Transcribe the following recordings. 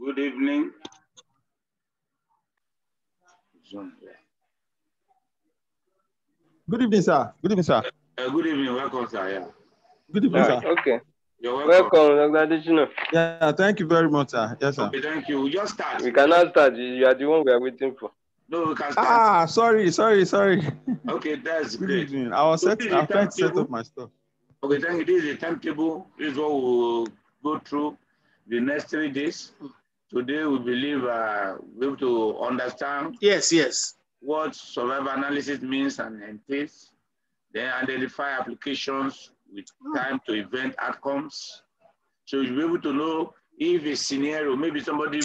Good evening. Good evening, sir. Good evening, sir. Good evening. Welcome, sir. Yeah. Good evening, sir. Okay. You're welcome. Welcome, Dr. Additional. Yeah, thank you very much, sir. Yes, sir. Okay, thank you. We just start. We cannot start. You are the one we are waiting for. No, we can start. Sorry. Okay, that's Good great. evening. I was trying to set up my stuff. Okay, thank you. This is a timetable. This is what we'll go through the next 3 days. Today, we believe we're able to understand what survival analysis means and entails. Then identify applications with time to event outcomes. So you'll be able to know if a scenario, maybe somebody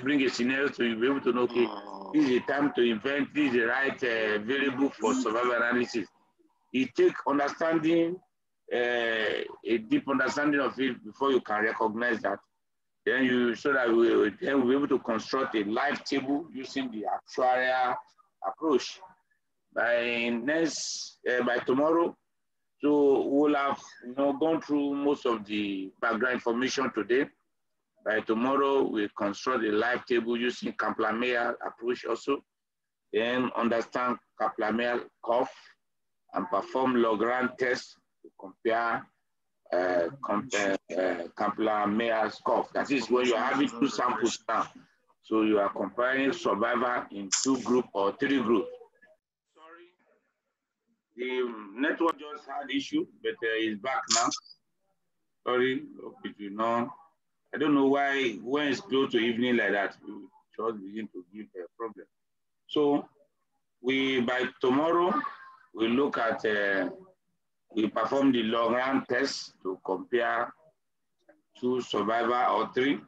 bring a scenario, so you'll be able to know, okay, this is a time to event, this is the right variable for survival analysis. It takes understanding, a deep understanding of it before you can recognize that. Then so that we'll be able to construct a live table using the actuarial approach. By tomorrow, so we'll have gone through most of the background information today. By tomorrow, we'll construct a live table using Kaplan-Meier approach also. Then understand Kaplan-Meier curve and perform Lagrange tests to compare Kaplan-Meier curve. That is when you are having 2 samples now. So you are comparing survivor in 2 groups or 3 groups. Sorry, the network just had issue, but it's back now. Sorry, hope it will not. I don't know why when it's close to evening like that, we just begin to give a problem. So by tomorrow, we look at, we perform the Lagrange test to compare 2 survivor or 3,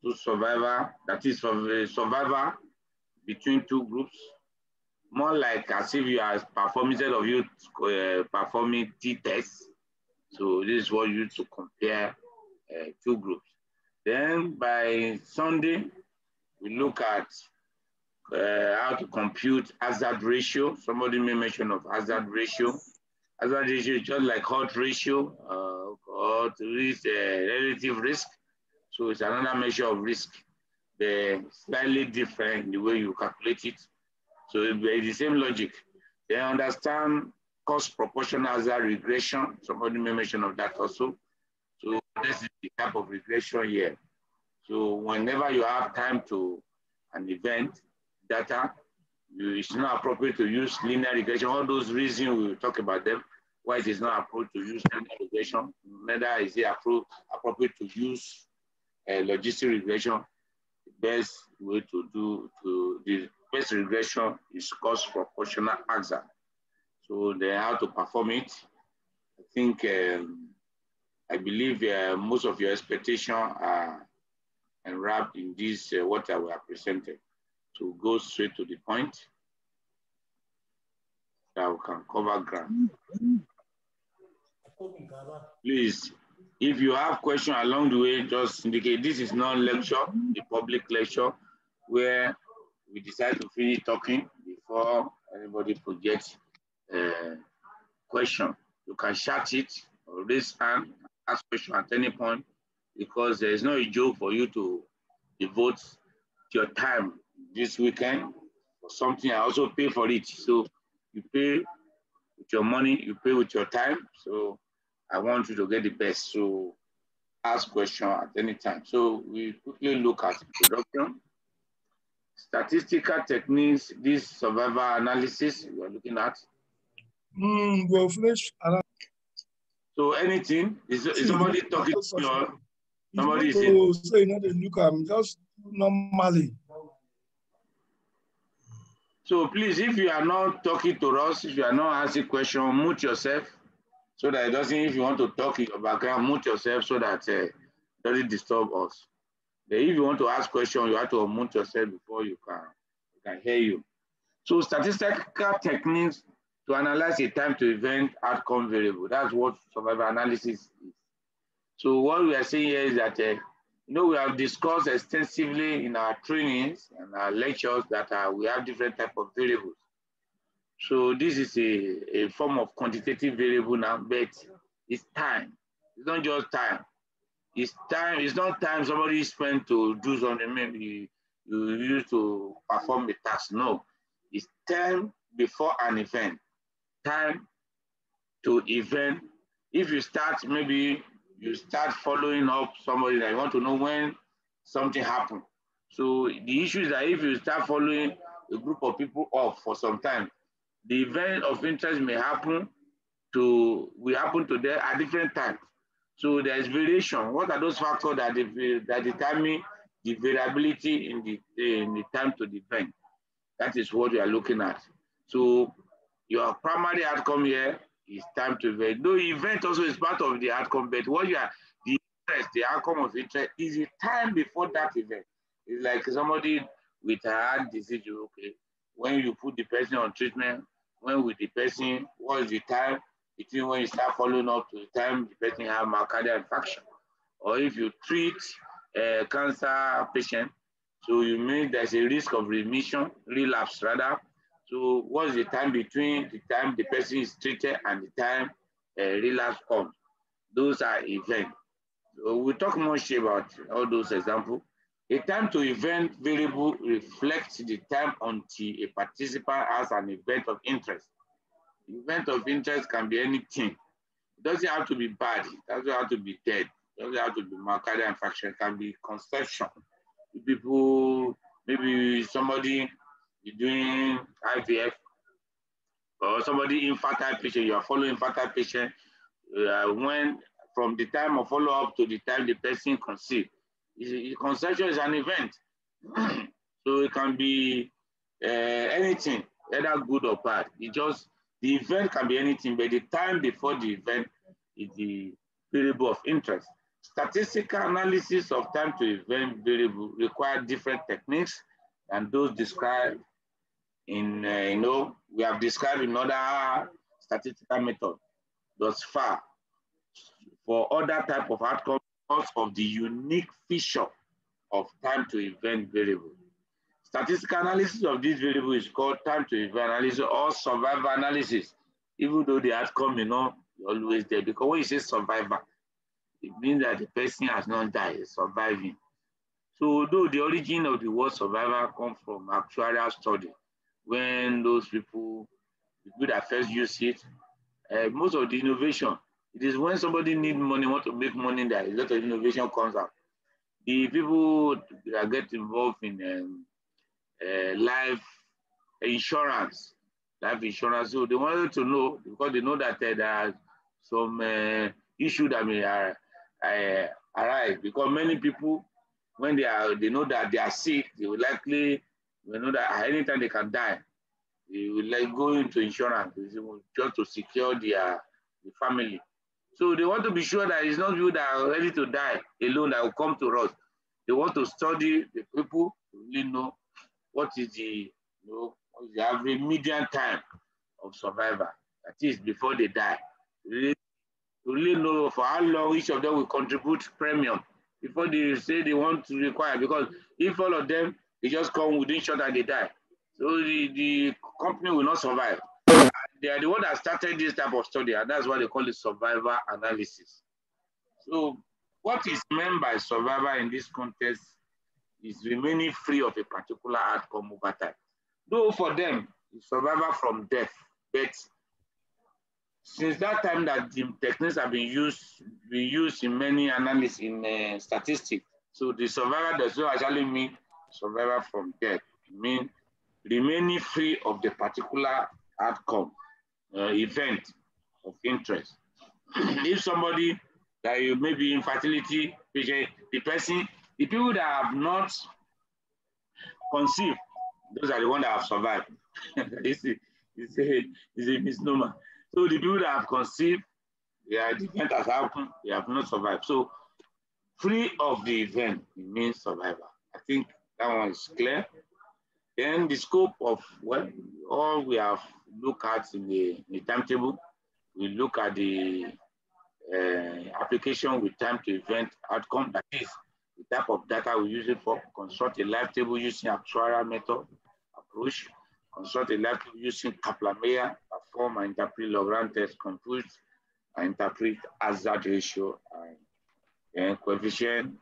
2 survivor, that is survivor between 2 groups. More like as if you are performing, instead of you performing t-tests. So this is what you use to compare 2 groups. Then by Sunday, we look at how to compute hazard ratio. Somebody may mention of hazard ratio. Hazard ratio is just like odds ratio or relative risk. So it's another measure of risk. They're slightly different in the way you calculate it. So it's the same logic. They understand cost proportional hazard regression. Somebody may mention of that also. So this is the type of regression here. So whenever you have time to an event data, it's not appropriate to use linear regression. All those reasons we will talk about them, why it is not appropriate to use linear regression, neither is it appropriate to use logistic regression. The best way to do the best regression is cost proportional hazard. So they have to perform it. I think I believe most of your expectations are enwrapped in this what I will have presented. To go straight to the point, that we can cover ground. Please, if you have questions along the way, just indicate. This is not lecture, the public lecture, where we decide to finish talking before anybody projects a question. You can shout it or raise hand, ask question at any point, because there is no joke for you to devote your time this weekend for something. I also pay for it. So you pay with your money, you pay with your time. So I want you to get the best. So ask question at any time. So we quickly look at introduction. Statistical techniques, this survival analysis we are looking at. So anything, is somebody talking to you? Or somebody is in? So you know the look at just normally. So please, if you are not talking to us, if you are not asking question, mute yourself so that it doesn't, if you want to talk in your background, mute yourself so that it doesn't disturb us. Then if you want to ask question, you have to mute yourself before you can hear you. So statistical techniques to analyze a time to event outcome variable. That's what survival analysis is. So what we are saying here is that we have discussed extensively in our trainings and our lectures that we have different type of variables. So this is a form of quantitative variable now, but it's time. It's not just time. It's time, it's not time somebody spent to do something, maybe you use to perform the task. No, it's time before an event, time to event. If you start, maybe you start following up somebody that you want to know when something happened. So the issue is that if you start following a group of people up for some time, the event of interest will happen to them at different times. So there's variation. What are those factors that determine the variability in the time to the event? That is what we are looking at. So your primary outcome here is time to event. Though event also is part of the outcome, but what you are the interest, the outcome of interest is the time before that event. It's like somebody with a heart disease. Okay, when you put the person on treatment, when with the person, what is the time between when you start following up to the time the person have myocardial infarction? Or if you treat a cancer patient, so you mean there's a risk of remission, relapse rather. So what's the time between the time the person is treated and the time relapse comes? Those are events. So we'll talk much about all those examples. A time to event variable reflects the time until a participant has an event of interest. Event of interest can be anything. It doesn't have to be bad. It doesn't have to be dead. It doesn't have to be myocardial infarction. It can be conception. People, maybe somebody is doing IVF, or somebody infertile patient, you are following infertile patient, when from the time of follow-up to the time the person conceived. Conception is an event. So it can be anything, either good or bad. The event can be anything, but the time before the event is the variable of interest. Statistical analysis of time to event variable require different techniques than those described in, we have described in other statistical methods thus far. For other type of outcomes of the unique feature of time to event variable. Statistical analysis of this variable is called time to event analysis or survivor analysis, even though the outcome may not be always there. Because when you say survivor, it means that the person has not died, is surviving. So though the origin of the word survivor comes from actuarial study, when those people that first use it, most of the innovation, it is when somebody needs money, want to make money, that a lot of innovation comes out. The people that get involved in life insurance, so they wanted to know, because they know that there are some issue that may arise, because many people, when they know that they are sick, they will likely know that anytime they can die. They will like go into insurance just to secure the family. So they want to be sure that it's not you that are ready to die alone that will come to us. They want to study the people to really know what is the average median time of survivor. That is before they die. To really know for how long each of them will contribute premium before they say they want to require. Because if all of them, they just come within short and they die. So the company will not survive. They are the one that started this type of study, and that's why they call it survivor analysis. So what is meant by survivor in this context is remaining free of a particular outcome over time. Though for them, it's survivor from death, but since that time that the techniques have been used in many analysis in statistics, so the survivor does not actually mean survivor from death. It means remaining free of the particular outcome, event of interest. If somebody that you may be infertility patient, the people that have not conceived, those are the ones that have survived. it's a misnomer. So the people that have conceived, the event has happened, they have not survived. So free of the event, it means survivor. I think that one is clear. Then the scope of all we have looked at in the timetable, we look at the application with time to event outcome, that is the type of data we use it for, construct a live table using actuarial method approach, construct a live table using Kaplan-Meier, perform and interpret Lagrange test, compute and interpret hazard ratio, and and coefficient,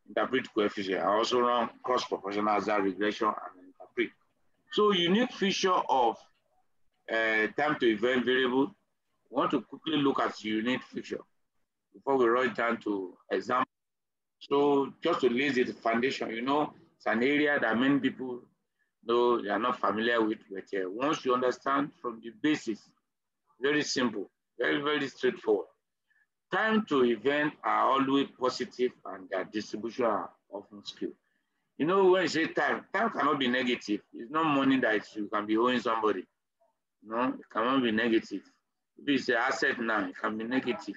interpret coefficient. I also run cross-proportional hazard regression and interpret. So unique feature of time to event variable, we want to quickly look at unique feature before we rush down to example. So just to lay the foundation, you know, it's an area that many people know they are not familiar with, but once you understand from the basis, very simple, very, very straightforward. Time to event are always positive and their distribution are often skewed. You know, when you say time, time cannot be negative. It's not money that you can be owing somebody. No, it cannot be negative. If it's an asset now, it can be negative.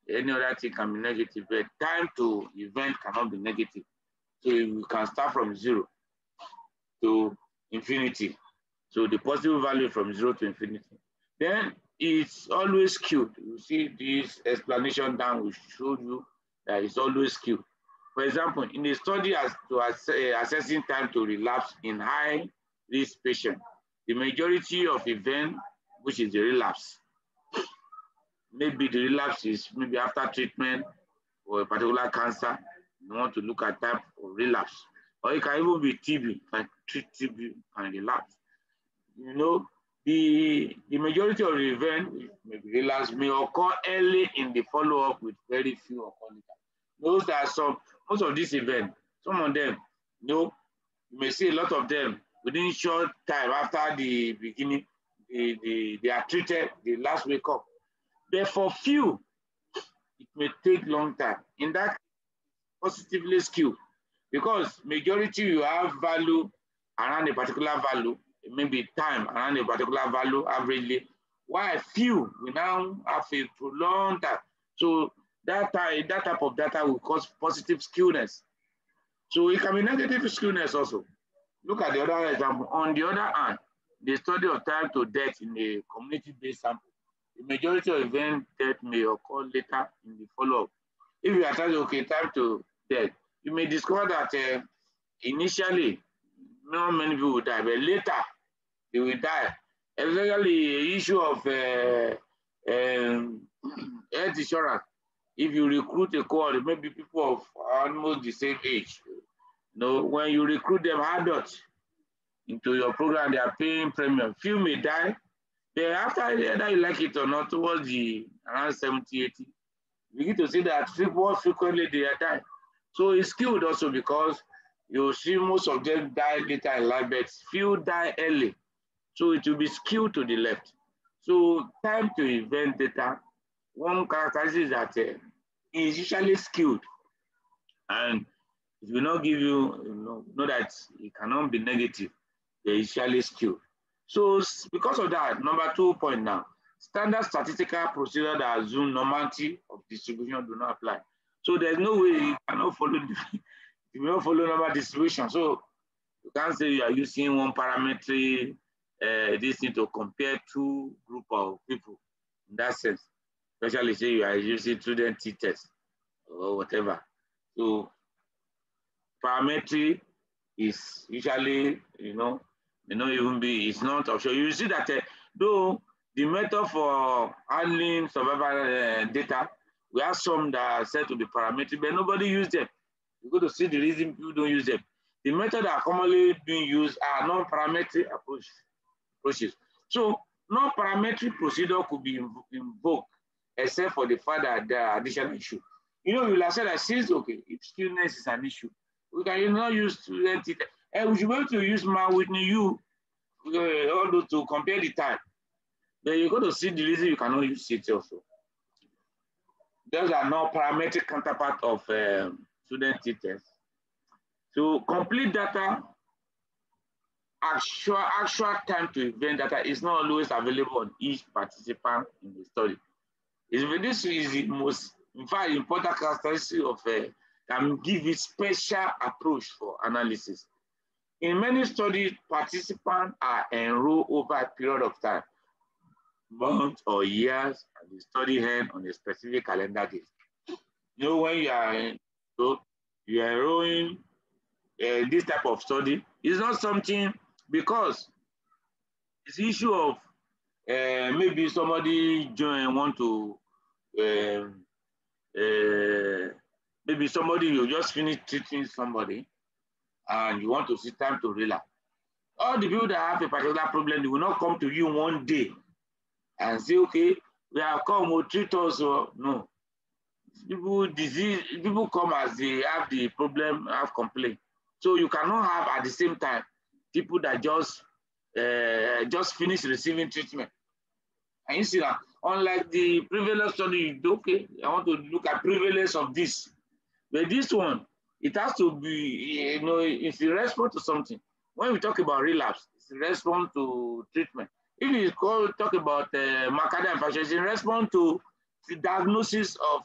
Any other thing can be negative, but time to event cannot be negative. So you can start from 0 to infinity. So the possible value from 0 to infinity. Then it's always skewed. You see this explanation down will show you that it's always skewed. For example, in the study as to assessing time to relapse in high risk patients, the majority of events, which is the relapse, maybe the relapse is maybe after treatment for a particular cancer, you want to look at time of relapse. Or it can even be TB, like treat TB and relapse. You know, the majority of the event, maybe relapse, may occur early in the follow-up with very few occur later. Those are some, most of these events, some of them, you know, you may see a lot of them within short time after the beginning, they are treated, the last wake up. But for few, it may take long time. In that, positively skewed, because majority you have value around a particular value, maybe time around a particular value averagely, while few we now have a prolonged time. So that type of data will cause positive skewness. So it can be negative skewness also. Look at the other example. On the other hand, the study of time to death in a community-based sample, the majority of event death may occur later in the follow-up. If you are trying to, okay, time to death, you may discover that initially, not many people will die, but later they will die. Especially the issue of health insurance. If you recruit a cohort, maybe people of almost the same age, you know, when you recruit them adults into your program, they are paying premium. Few may die. Then after, whether you like it or not, towards the around 70, 80, you begin to see that more frequently they are dying. So it's skewed also because you see most of them die later in life, but few die early. So it will be skewed to the left. So time to event data, one characteristic is that is usually skewed, and it will not give you, know that it cannot be negative. They're usually skewed. So because of that, number 2 point now, standard statistical procedure that assume normality of distribution do not apply. So there's no way you cannot follow you will not follow normal distribution. So you can't say you are using one parametric this thing to compare two group of people in that sense. Especially say you are using student t-test or whatever. So parametric is usually, even be, it's not optional. You see that though the method for handling survival data, we have some that are said to be parametric, but nobody uses them. You go to see the reason people don't use them. The method that are commonly being used are non-parametric approaches. So non-parametric procedure could be invoked except for the fact that there are additional issue. You will have said that since, okay, if skewness is an issue, we can not use student data. And we should be able to use Whitney U to compare the time. Then you're going to see the reason you cannot use it also. Those are not parametric counterpart of student t-test. So complete data, actual time to event data is not always available on each participant in the study. This is the most, in fact, important characteristic of can give it special approach for analysis. In many studies, participants are enrolled over a period of time, months or years, and the study ends on a specific calendar date. When you are enrolling this type of study, it's not something because it's the issue of maybe somebody want to Maybe somebody, you just finished treating somebody and you want to see time to relapse. All the people that have a particular problem, they will not come to you one day and say, okay, we have come, we'll treat us. Or no. People come as they have the problem, have complaint. So you cannot have at the same time people that just finish receiving treatment. And you see that, unlike the prevalence study, okay, I want to look at prevalence of this. But this one, it has to be, it's in response to something. When we talk about relapse, it's in response to treatment. If you talk about myocardial infarction, it's in response to the diagnosis of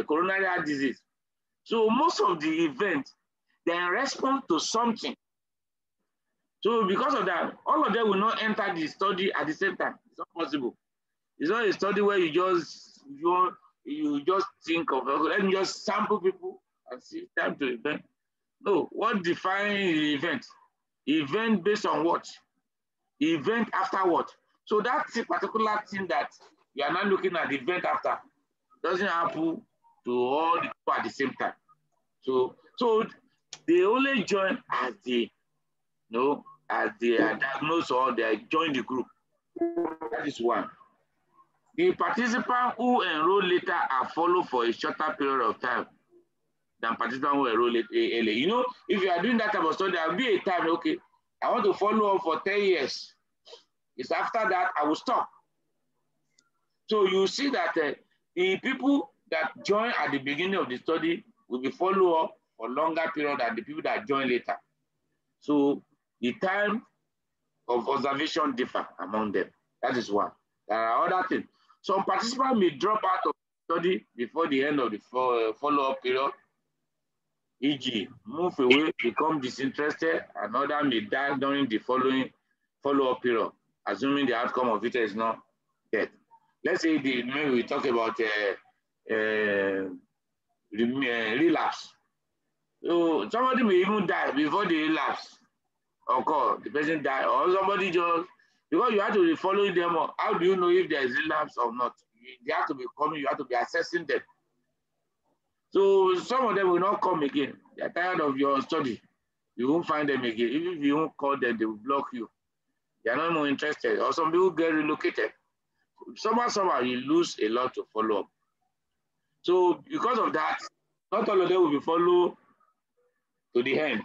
coronary heart disease. So most of the events, they're in response to something. So because of that, all of them will not enter the study at the same time. It's not possible. It's not a study where you just think of, let me just sample people and see time to event. No, what defines the event? Event based on what? Event after what? So that's a particular thing that you are not looking at the event after. Doesn't happen to all the people at the same time. So they only join as they, as they are diagnosed or they join the group. That is one. The participants who enroll later are followed for a shorter period of time than participants who enroll early. If you are doing that type of study, there will be a time, okay, I want to follow up for 10 years. It's after that I will stop. So you see that the people that join at the beginning of the study will be followed up for longer period than the people that join later. So the time of observation differ among them. That is one. There are other things. Some participants may drop out of the study before the end of the follow-up period, e.g., move away, become disinterested, and others may die during the following follow-up period, assuming the outcome of it is not death. Let's say maybe we talk about relapse. So somebody may even die before the relapse occur. The person die, or somebody just, because you have to be following them. How do you know if there is relapse or not? They have to be coming, you have to be assessing them. So some of them will not come again. They are tired of your study. You won't find them again. Even if you won't call them, they will block you. They are not more interested. Or some people get relocated. Somehow you lose a lot to follow up. So because of that, not all of them will be followed to the end.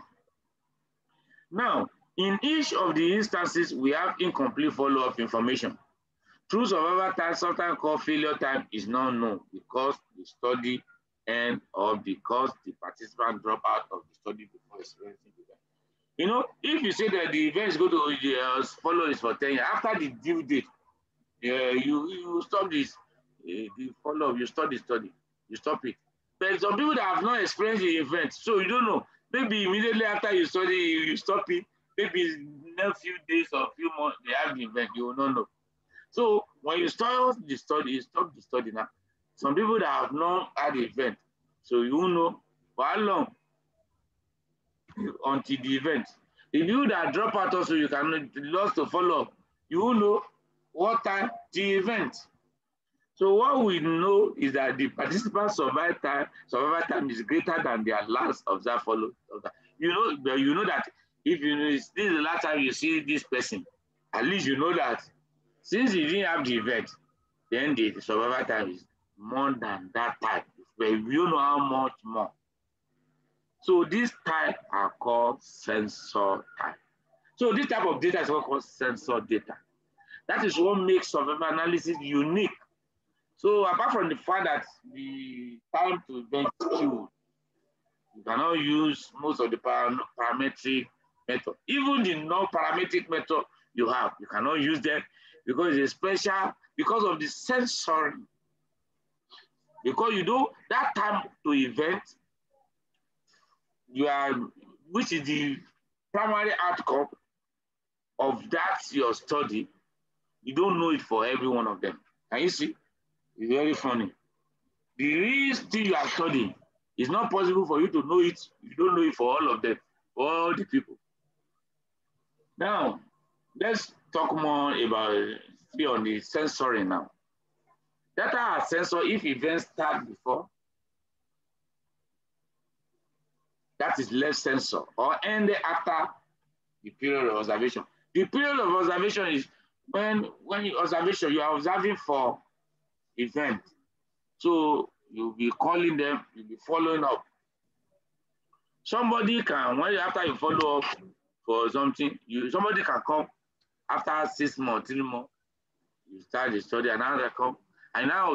Now, in each of the instances, we have incomplete follow-up information. True survival time, sometimes called failure time, is not known because the study ends or because the participant drop out of the study before experiencing the event. If you say that the event is going to follow this for 10 years, after the due date, you stop this, the follow-up, you stop the study, you stop it. But some people that have not experienced the event, so you don't know. Maybe immediately after you study, you stop it. Maybe in a few days or a few months, they have the event, you will not know. So when you start the study, you stop the study now. Some people that have not had the event, so you will know for how long until the event. If you that drop out also, you can lost to follow up. You will know what time the event. So what we know is that the participant survival time is greater than their last observed follow. You know that if this is the last time you see this person, at least you know that since you didn't have the event, then the survival time is more than that time. But you know how much more. So these types are called sensor time. So this type of data is what called sensor data. That is what makes survival analysis unique. So apart from the fact that the time to event is skewed, you cannot use most of the parametric method. Even the non-parametric method you have, you cannot use them because it's special because of the sensory. Because you do that time to event, which is the primary outcome of that your study, you don't know it for every one of them. Can you see? It's very funny. The real thing you are studying, it's not possible for you to know it. You don't know it for all of them, for all the people. Now, let's talk more about on the sensory now. Data are sensor if events start before, that is left sensor, or ended after the period of observation. The period of observation is when you observation, you are observing for event. So you'll be calling them, you'll be following up. Somebody can, after you follow up for something, somebody can come after 6 months, 3 months, you start the study, and now they come, and now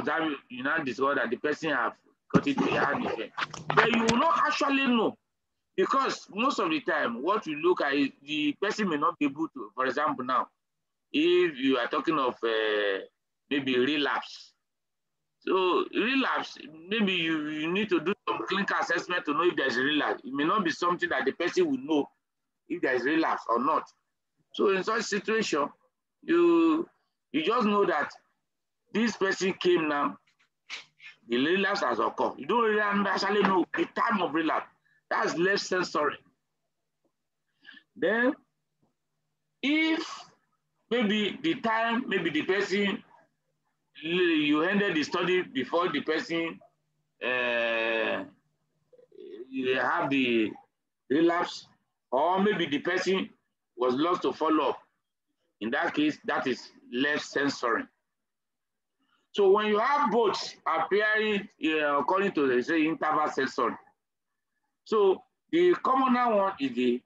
you now discover that the person have got it to a hard event. But you will not actually know, because most of the time, what you look at is the person may not be able to, for example, now, if you are talking of maybe relapse. So relapse, maybe you need to do some clinical assessment to know if there's a relapse. It may not be something that the person will know if there is relapse or not. So in such situation, you just know that this person came now, the relapse has occurred. You don't really actually know the time of relapse. That's left sensory. Then, if maybe the time, maybe the person, you ended the study before the person you have the relapse, or maybe the person was lost to follow up. In that case, that is left sensory. So when you have both appearing according to the interval sensory, so the commoner one is the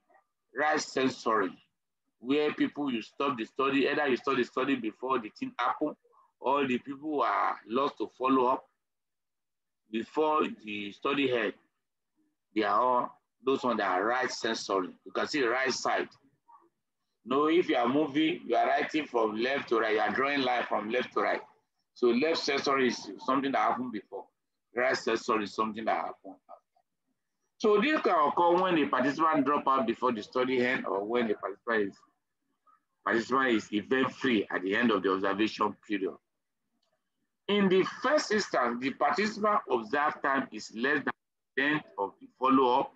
right sensory, where people you stop the study, either you stop the study before the thing happen, or the people who are lost to follow up before the study head. They are all those ones that are right sensory. You can see the right side. Now, if you are moving, you are writing from left to right, you are drawing line from left to right. So left sensory is something that happened before. Right sensory is something that happened after. So this can occur when the participant drop out before the study end, or when the participant is event-free at the end of the observation period. In the first instance, the participant observed time is less than the length of the follow-up.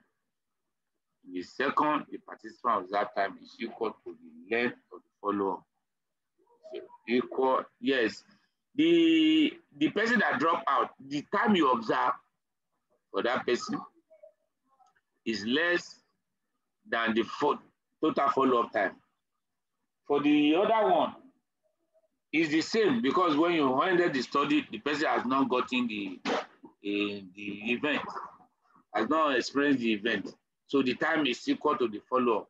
In the second, the participant observed time is equal to the length of the follow-up. So equal, yes. The person that dropped out, the time you observe for that person is less than the total follow-up time. For the other one, it's the same, because when you ended the study, the person has not gotten the event, has not experienced the event. So the time is equal to the follow-up.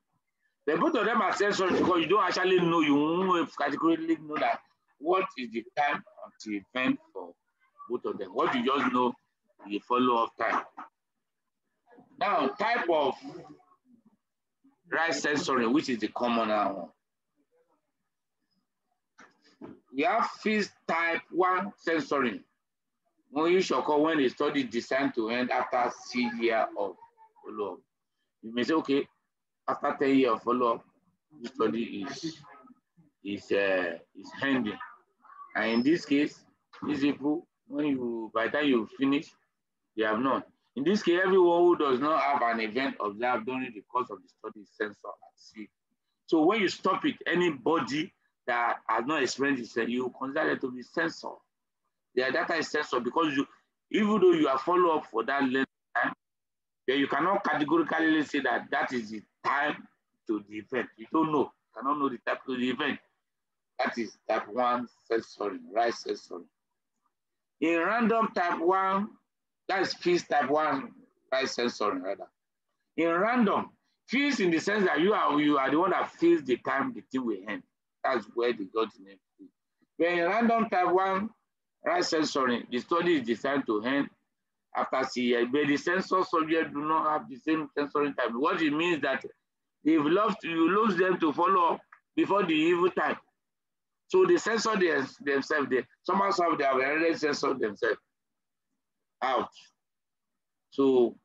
But both of them are sensory, because you don't actually know, you won't categorically know that what is the time of the event for both of them. What you just know is the follow-up time. Now, type of right sensory, which is the commoner one. We have fixed type 1 sensory. When you should occur when the study is designed to end after 6 years of follow-up. You may say, okay, after 10 years of follow-up, the study is ending. And in this case, these people, by the time you finish, they have not. In this case, everyone who does not have an event observed during the course of the study is sensor at C. So when you stop it, anybody that has not experienced it, you consider it to be sensor. Their data is sensor, because even though you are follow up for that length of time, then you cannot categorically say that that is the time to the event. You don't know. You cannot know the type of the event. That is type 1 sensory, right sensory. In random type 1, that is fixed type 1 right sensory rather. In random, fixed in the sense that you are the one that feels the time the thing will end. That's where they got the name. But in random type 1 right sensory, the study is designed to end after 6 years, but the sensor subject do not have the same sensory time. What it means that you lose them to follow up before the evil time. So the sensor themselves, somehow they have already censored themselves out. So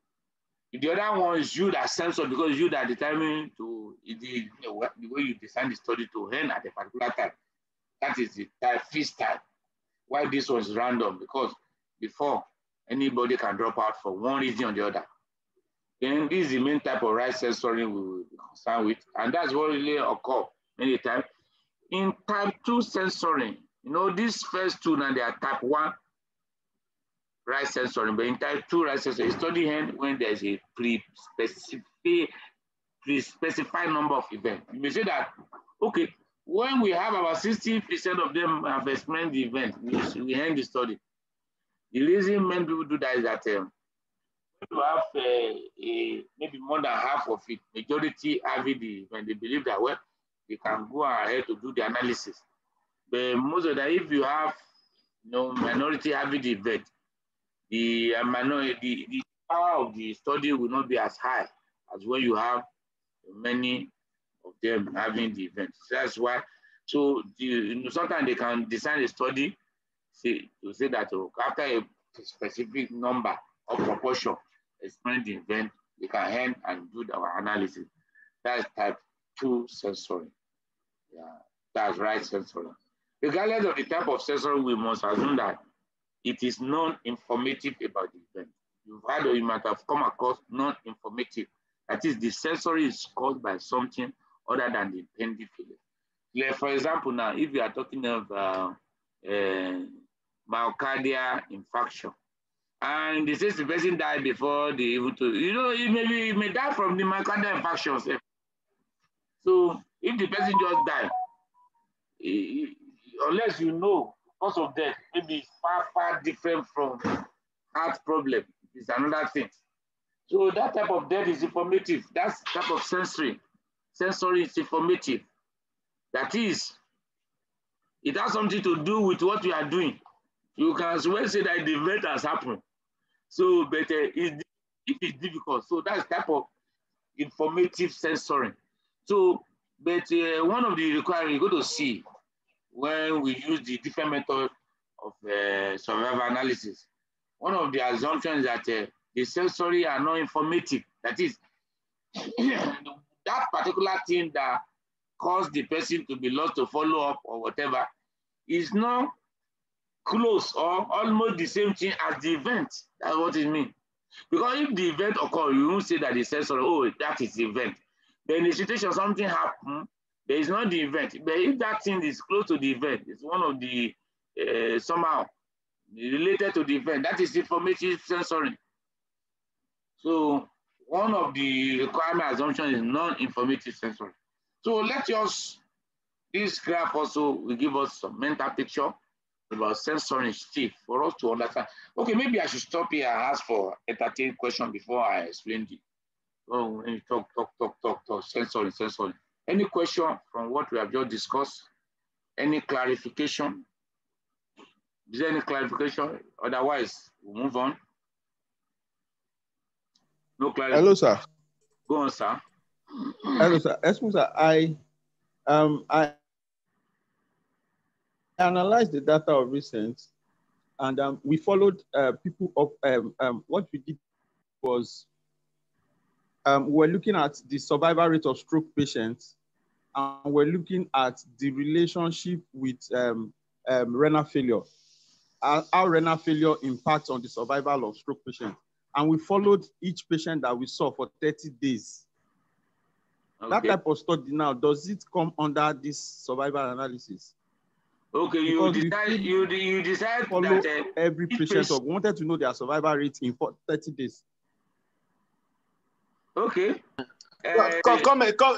the other one is you that censor, because you that determine the way you design the study to end at a particular time. That is the fixed time. Why this one is random? Because before, anybody can drop out for one reason or the other. Then this is the main type of right sensory we will be concerned with, and that's what really occurs many times. In type 2 sensory, these first two now, they are type 1 right censoring, but in type 2 right censoring, a study ends when there's a pre-specified number of events. You may say that, okay, when we have about 60% of them have explained the event, we end the study. The reason many people do that is that you have maybe more than half of it, majority having the event. They believe that, well, they can go ahead to do the analysis. But most of the time, if you have minority having the event, the power of the study will not be as high as when you have many of them having the event. So that's why. So sometimes they can design a study to say that after a specific number or proportion explain the event, they can end and do our analysis. That's type 2 censoring. Yeah, that's right censoring. Regardless of the type of censoring, we must assume that it is non-informative about the event. You've heard or you might have come across non-informative. That is, the censoring is caused by something other than the pending failure. Like for example, now, if you are talking of myocardial infarction, and they say the person died before they even to, it may die from the myocardial infarction. So if the person just died, unless you know cause of death, maybe it's far different from heart problem, it's another thing. So that type of death is informative. That's type of sensory. Sensory is informative. That is, it has something to do with what you are doing. You can as well say that the event has happened. So, but it is difficult. So that's type of informative sensory. So, but one of the requirements you go to see when we use the different method of survival analysis, one of the assumptions is that the sensory are not informative. That is, that particular thing that caused the person to be lost to follow up or whatever is not close or almost the same thing as the event. That's what it means. Because if the event occurs, you won't say that the sensory, oh, that is the event. Then in the situation something happened, there is not the event. But if that thing is close to the event, it's one of the somehow related to the event, that is informative sensory. So one of the requirement assumptions is non-informative sensory. So this graph also will give us some mental picture about sensory shift for us to understand. Okay, maybe I should stop here and ask for entertaining question before I explain the. Oh, when you talk, sensory. Any question from what we have just discussed? Any clarification? Is there any clarification? Otherwise, we'll move on. No clarification. Hello, sir. Go on, sir. Hello, sir. Excuse me, sir. I analyzed the data of recent, and we followed people of what we did was we're looking at the survival rate of stroke patients, and we're looking at the relationship with renal failure, how renal failure impacts on the survival of stroke patients. And we followed each patient that we saw for 30 days. Okay. That type of study now, does it come under this survival analysis? Okay, you decide follow that every patient we wanted to know their survival rate in 30 days. Okay.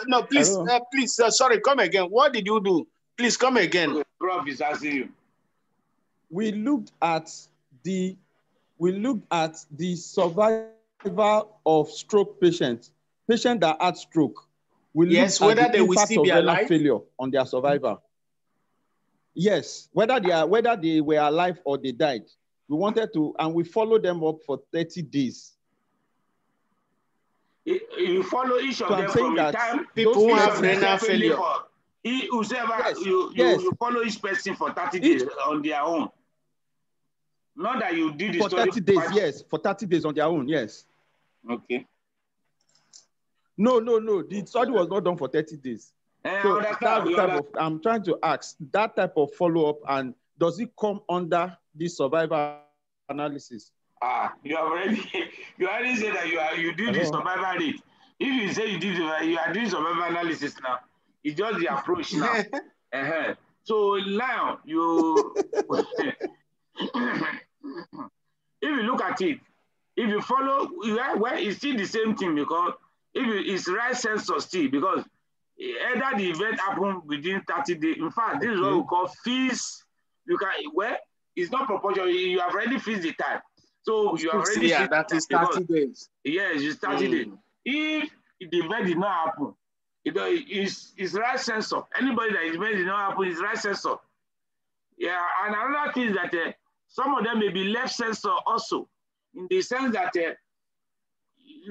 No, please, please, sorry, come again. What did you do? Please come again. Okay, Prof is asking you. We looked at the survival of stroke patients that had stroke. We yes, whether they will still be alive, failure on their survival. Yes, whether they were alive or they died. We wanted to, and we followed them up for 30 days. You follow each of them from the time people who have renal failure. You follow each person for 30 days on their own. Not that you did the for study 30 days, yes. For 30 days on their own, yes. Okay. No. The study was not done for 30 days. So I'm trying to ask that type of follow-up, and does it come under this survival analysis? You already said that you did the survival rate. If you say you are doing survival analysis now, it's just the approach now. So now you if you look at it, if you follow, well, it's still the same thing because it's right sensor still because either the event happened within 30 days. In fact, this is what we call fees. You can, well, it's not proportional. You have already fixed the time. So you have already that is 30 days. Yes, it's 30 days. If the event did not happen, it's right sensor. Anybody that event did not happen is right sensor. Yeah, and another thing is that some of them may be left sensor also, in the sense that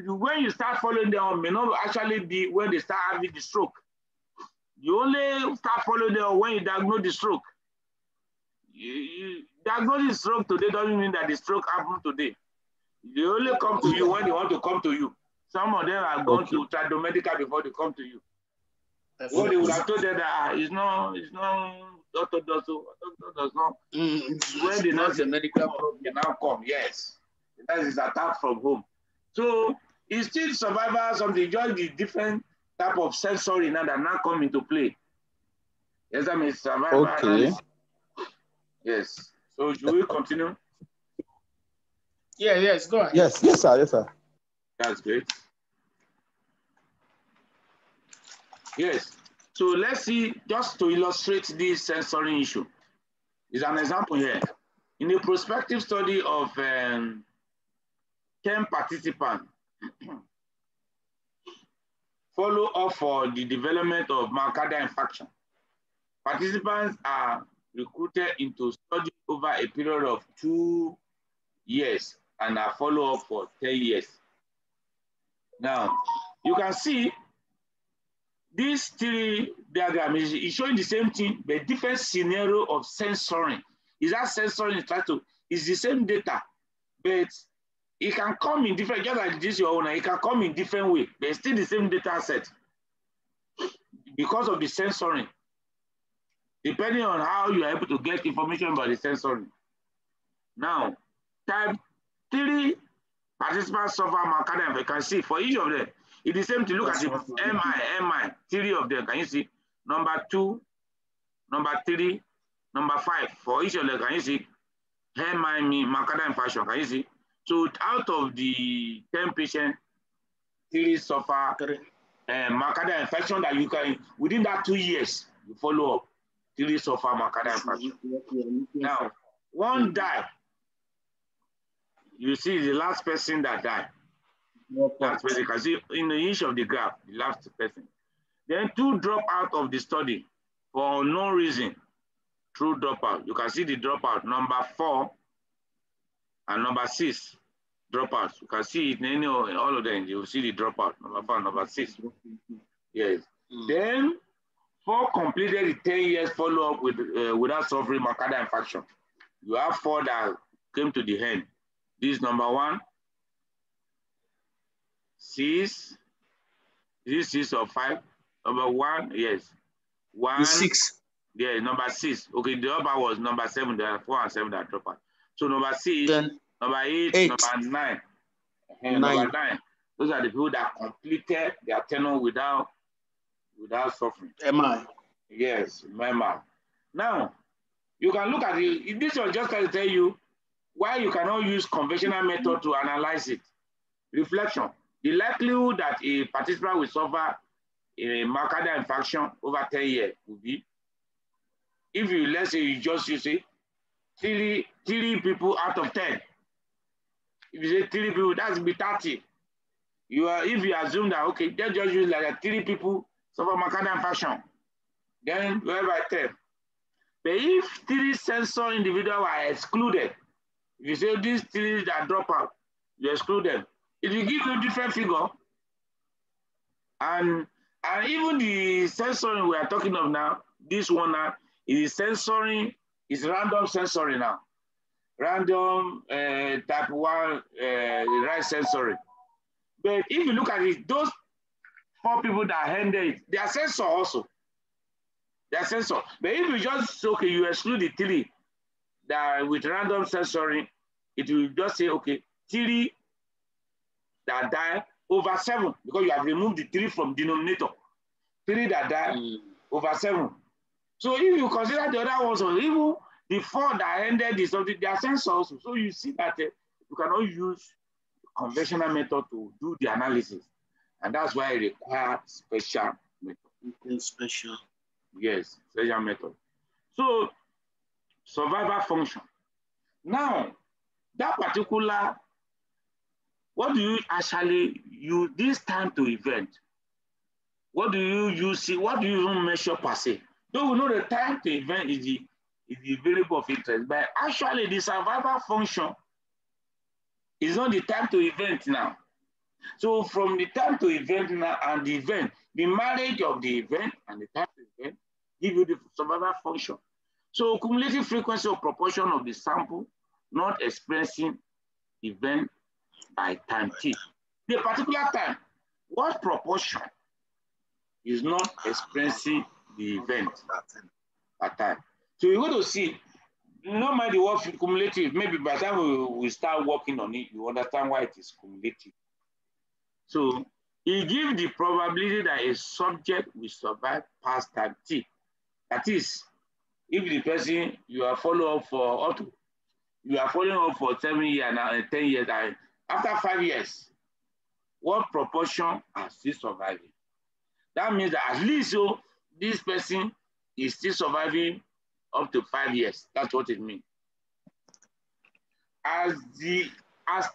when you start following them may not actually be when they start having the stroke. You only start following them when you diagnose the stroke. You diagnose the stroke today doesn't mean that the stroke happened today. They only come to you when they want to come to you. Some of them are going to Tradomedical before they come to you. What they would have told them that it's not doctor does not. When they know the medical problem, they now come. Yes, that is attack from home. So it's still survival, something, just the different type of sensory now that now come into play. Yes, I mean survival. Okay. Yes. So should we continue? Yeah, yes, go ahead. Yes, sir. Yes, sir. That's great. Yes. So let's see, just to illustrate this sensory issue. Is an example here. In a prospective study of 10 participants, follow up for the development of myocardial infarction. Participants are recruited into study over a period of 2 years and are followed up for 10 years. Now, you can see this 3 diagram is showing the same thing, but different scenario of sensoring. Is that sensoring is the same data, but it can come in different, just like this your own, it can come in different way, but it's still the same data set because of the sensoring, depending on how you are able to get information about the sensoring. Now, type 3 participants suffer myocardial. You can see for each of them, it's the same to look at the MI, 3 of them. Can you see? Number 2, number 3, number 5. For each of them, can you see? MI, myocardial infarction. Can you see? So out of the 10 patients, 3 suffer myocardial infarction that you can, within that 2 years, you follow up. 3 suffer myocardial infarction. Now, 1 died. You see the last person that died. Last person, you can see in the each of the graph, the last person. Then 2 drop out of the study for no reason. True dropout. You can see the dropout, number 4 and number 6 dropouts. You can see it in any all of them. You will see the dropout, number 4, number 6. Yes. Then 4 completed the 10 years follow-up without suffering myocardial infarction. You have 4 that came to the end. This is number 1, 6. This is 6 or 5. Number 1, yes. 1. 6. Yeah, number 6. Okay, the other was number 7. There are 4 and 7 that drop out. So number 6, then number 8, number 9. Number 9. Those are the people that completed their tenure without suffering. MI. Yes, MI. Now, you can look at it. This was just to tell you why you cannot use conventional method to analyze it. Reflection. The likelihood that a participant will suffer a myocardial infarction over 10 years would be, if you, let's say you just use it, 3 people out of 10. If you say 3 people, that's be 30. If you assume that, okay, just use like 3 people suffer myocardial infarction, then whoever by 10. But if 3 sensor individuals are excluded, if you say these 3 that drop out, you exclude them. It will give you a different figure. And even the sensoring we are talking of now, this one now, is sensoring, is random sensory now. Random type 1 right sensory. But if you look at it, those 4 people that handed it, they are sensor also. They are sensor. But if you just, okay, you exclude the 3 that with random sensory, it will just say, okay, 3 that die over 7, because you have removed the 3 from denominator. 3 that die over 7. So if you consider the other ones, even the 4 that ended is something, they are sensors also. So you see that You cannot use conventional method to do the analysis. And that's why it requires special method. Special. Yes, special method. So, survival function. Now, that particular, what do you actually use this time to event? What do you use? What do you even measure per se? Though we know the time to event is the variable of interest, but actually the survival function is not the time to event now. So from the time to event now and the event, the marriage of the event and the time to event give you the survival function. So cumulative frequency or proportion of the sample not expressing event by time t. The particular time, what proportion is not expressing the event at time? So you're going to see, no matter the word cumulative, maybe by the time we start working on it, you understand why it is cumulative. So it gives the probability that a subject will survive past time t. That is, if the person you are following up for you are following up for 7 years now and 10 years, and after 5 years, what proportion are still surviving? That means that at least this person is still surviving up to 5 years. That's what it means. As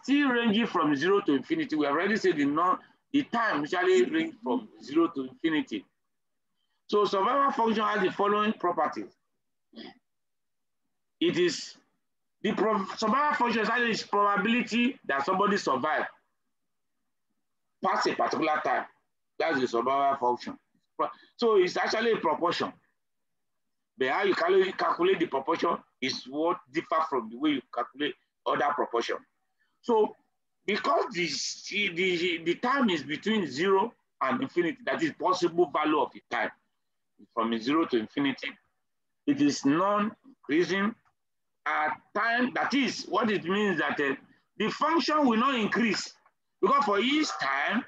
still ranging from 0 to infinity, we already said the time usually range from 0 to infinity. So survival function has the following properties. It is the survival function is probability that somebody survive past a particular time. That's the survival function. So it's actually a proportion. But how you calculate the proportion is what differs from the way you calculate other proportion. So because the time is between 0 and infinity, that is possible value of the time from 0 to infinity, it is non-increasing at time. That is what it means that the function will not increase, because for each time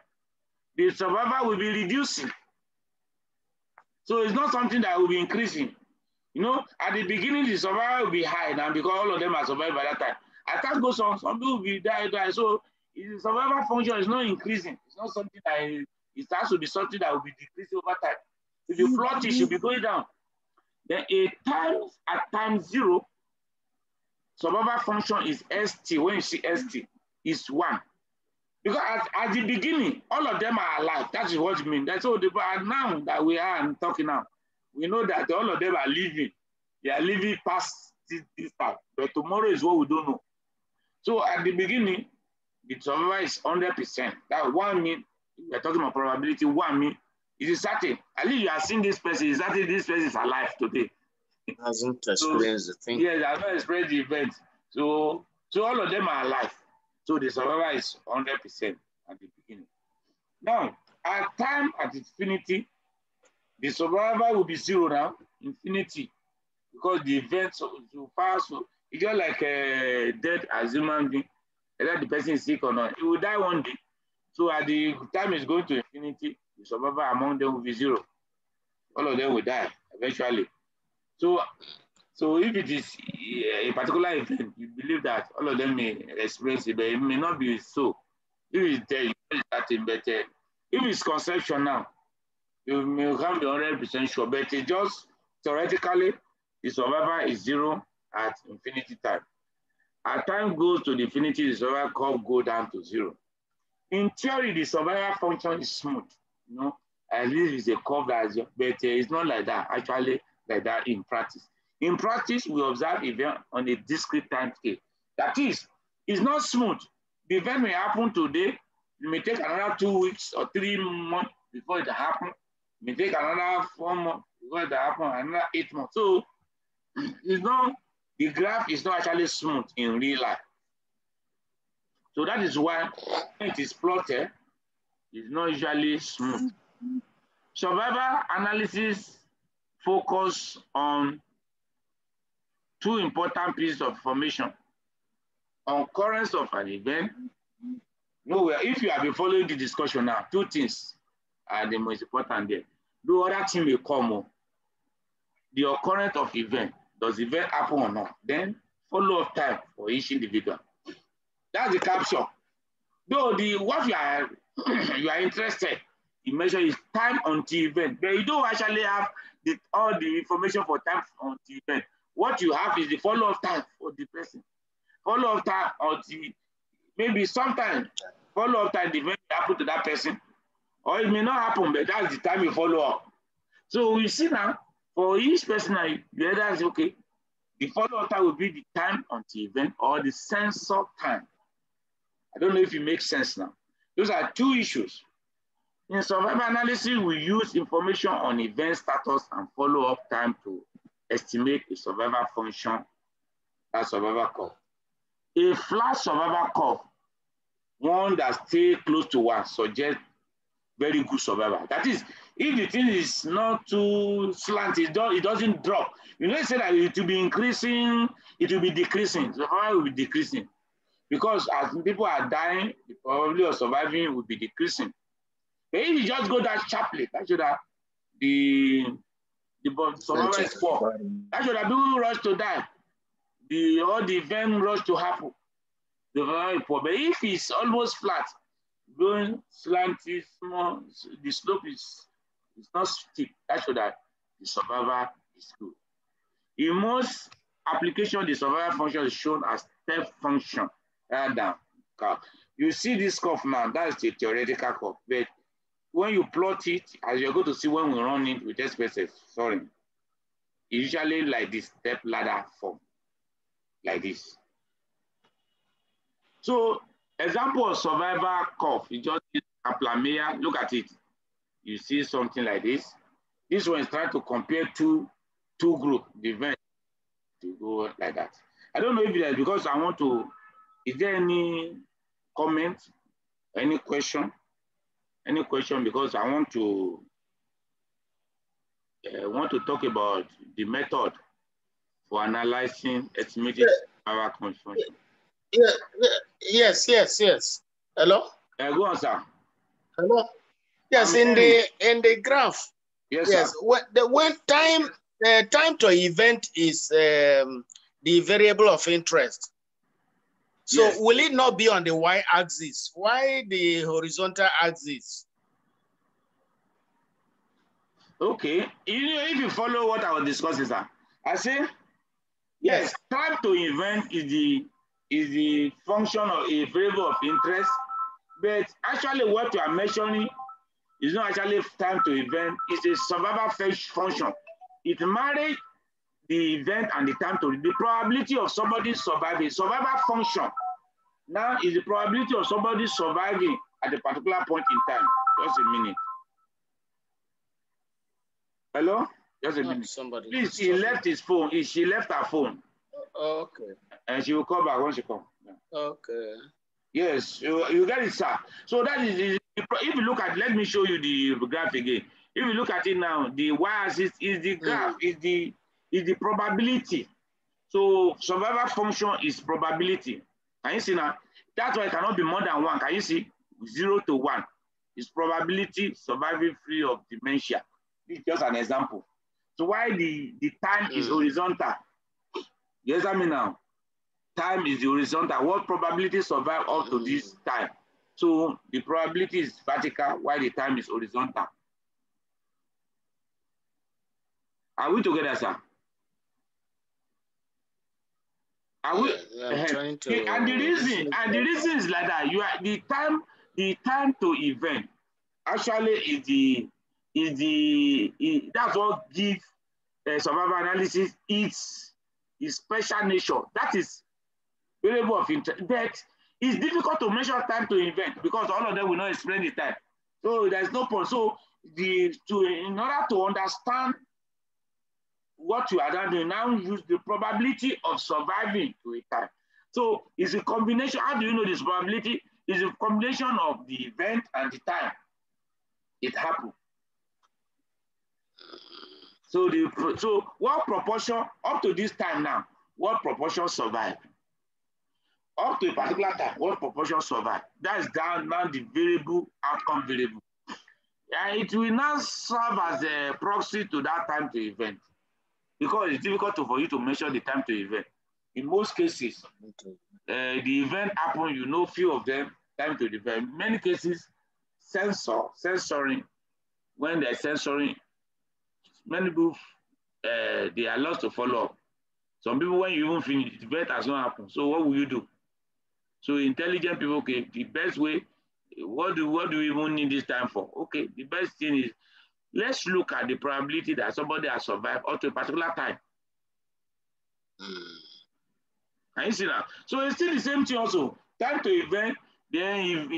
the survivor will be reducing. So it's not something that will be increasing. You know, at the beginning the survivor will be high now because all of them are survived by that time. As time goes on, some people will be die. So the survival function is not increasing. It's not something that it has to be something that will be decreasing over time. If you plot it, should be going down. Then at time 0, survival function is ST. When you see ST, it's 1. Because at the beginning, all of them are alive. That is what it means. That's all. But now that we are talking now, we know that all of them are living. They are living past this time. But tomorrow is what we don't know. So at the beginning, the survivor is 100%. That 1 means, we are talking about probability, 1 means it is certain. At least you are seeing this person, it's certain this person is alive today. It hasn't experienced the thing. Yes, I haven't experienced the event. So all of them are alive. So the survivor is 100% at the beginning. Now, at time at infinity, the survivor will be 0 now, infinity, because the event so far, so it's just like a dead as human being, whether the person is sick or not. He will die one day. So at the time it's going to infinity, the survivor among them will be 0. All of them will die eventually. So if it is a particular event, you believe that all of them may experience it, but it may not be so. If it's there, you know that, but if it's conception now, you may can't be 100% sure, but it just theoretically, the survivor is 0 at infinity time. As time goes to the infinity, the survivor curve go down to 0. In theory, the survivor function is smooth, you know, at least it's a curve that is, but it's not like that, actually like that in practice. In practice, we observe event on a discrete time scale. That is, it's not smooth. The event may happen today, it may take another 2 weeks or 3 months before it happens. It may take another 4 months before it happens, another 8 months. So it's not, the graph is not actually smooth in real life. So that is why when it is plotted, it's not usually smooth. Survivor analysis focus on 2 important pieces of information: occurrence of an event. Nowhere, if you have been following the discussion now, 2 things are the most important there. The other thing will come. The occurrence of event. Does the event happen or not? Then follow-up time for each individual. That's the caption. Though what you are you are interested in measure is time until event, but you don't actually have all the information for time until event. What you have is the follow-up time for the person. Follow-up time until maybe sometimes follow-up time the event will happen to that person, or it may not happen, but that's the time you follow up. So we see now for each person, the other is okay. The follow-up time will be the time until event or the sensor time. I don't know if it makes sense now. Those are two issues. In survival analysis, we use information on event status and follow-up time to estimate a survival function, a survival curve. A flat survival curve, one that stays close to 1, suggests very good survival. That is, if the thing is not too slanted, it doesn't drop. You know, say that it will be increasing, it will be decreasing. So how will be decreasing? Because as people are dying, the probability of surviving will be decreasing. But if you just go that sharply, that should have the survival is poor. That should have people rush to die. All the event rush to happen. The survival is poor. But if it's almost flat, going slanted, small, the slope is not steep, that should have the survival is good. In most applications, the survival function is shown as step function rather than curve. You see this curve now, that's the theoretical curve. But when you plot it, as you're going to see when we run it with SPSS, sorry, usually like this step ladder form, like this. So, example of survival curve, you just use Kaplan-Meier, look at it. You see something like this. This one is trying to compare two groups, the event, to go like that. I don't know if it is because I want to, is there any comment, any question? Any question? Because I want to talk about the method for analyzing estimated power function. Yes. Hello? Go on, sir. Hello? Yes, in the graph. Yes, yes. Sir. When time to event is the variable of interest. So Yes. will it not be on the y-axis? Why the horizontal axis? Okay. If you follow what I was discussing, sir, I say yes. Time to event is the function of a variable of interest, but actually what you are measuring is not actually time to event. It's a survival function. It marries the event and the time to the probability of somebody surviving. Survival function now is the probability of somebody surviving at a particular point in time. Just a minute. Hello? Just a minute. Please, he left his phone. She left her phone. Okay. And she will come back when she comes. Okay. Yes, you get it, sir. So that is, if you look at, let me show you the graph again. If you look at it now, the y-axis is the graph, is the probability. So survival function is probability. Can you see now? That's why it cannot be more than 1. Can you see? 0 to 1 is probability surviving free of dementia. This is just an example. So why the time is horizontal? You understand me now? Time is the horizontal. What probability survive up to this time? So the probability is vertical while the time is horizontal. Are we together, sir? Are we? Trying to... And the reason is like that. You are the time to event actually that's what gives survival analysis its special nature. That is variable of interest. But it's difficult to measure time to event because all of them will not explain the time. So there's no point. So in order to understand what you are doing, now use the probability of surviving to a time. So it's a combination. How do you know this probability? It's a combination of the event and the time it happened. So what proportion up to this time now? What proportion survive? Up to a particular time, what proportion survive? That's down now the variable outcome variable. And it will now serve as a proxy to that time to event because it's difficult for you to measure the time to event. In most cases, the event happen, you know, few of them, time to the event. In many cases, censoring, when they're censoring, many people, they are lost to follow up. Some people, when you even finish, the event has not happened. So what will you do? So intelligent people, okay, the best way, what do we even need this time for? Okay, the best thing is, let's look at the probability that somebody has survived up to a particular time. Can you see that? So it's still the same thing also. Time to event, then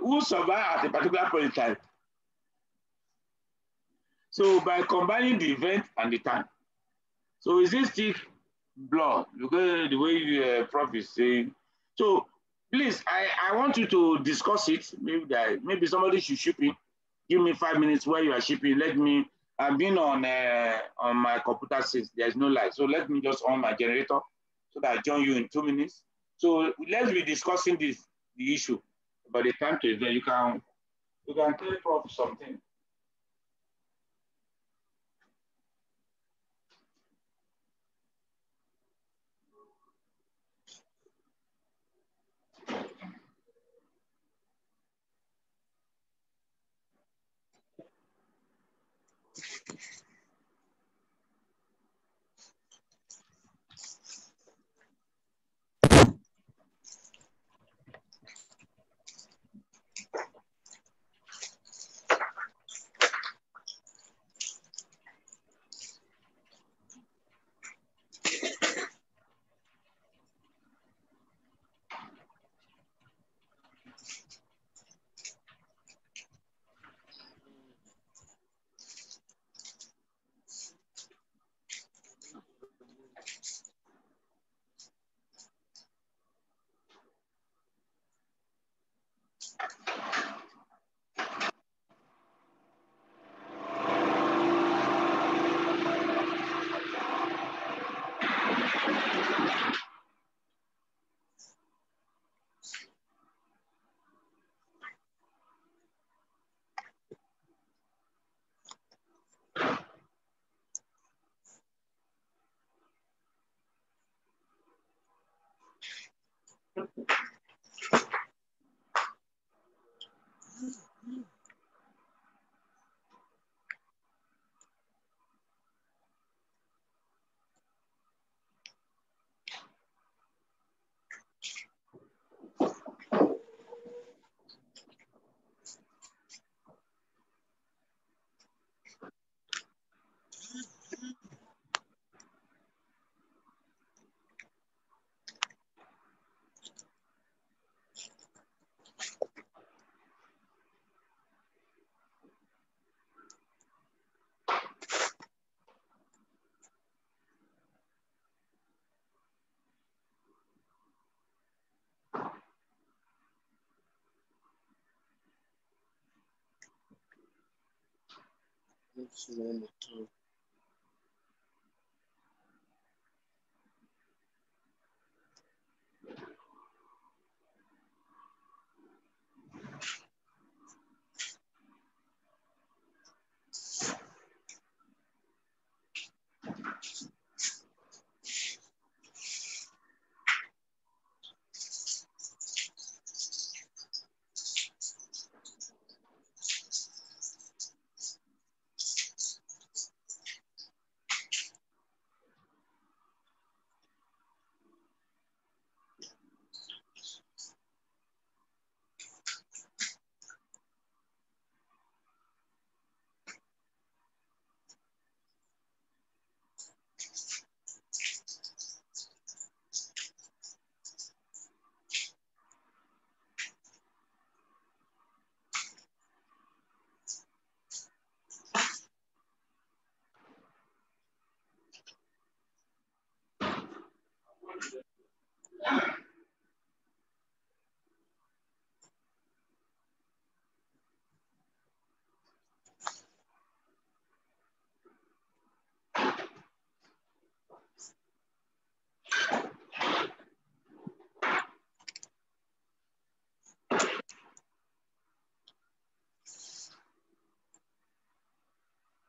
who survived at a particular point in time. So by combining the event and the time. So is this still blur? Because the way Prof is saying. So please, I want you to discuss it. Maybe somebody should ship in. Give me 5 minutes while you are shipping. Let me. I've been on my computer since there's no light. So let me just on my generator so that I join you in 2 minutes. So let's be discussing the issue. By the time to event, you can tell Prof something.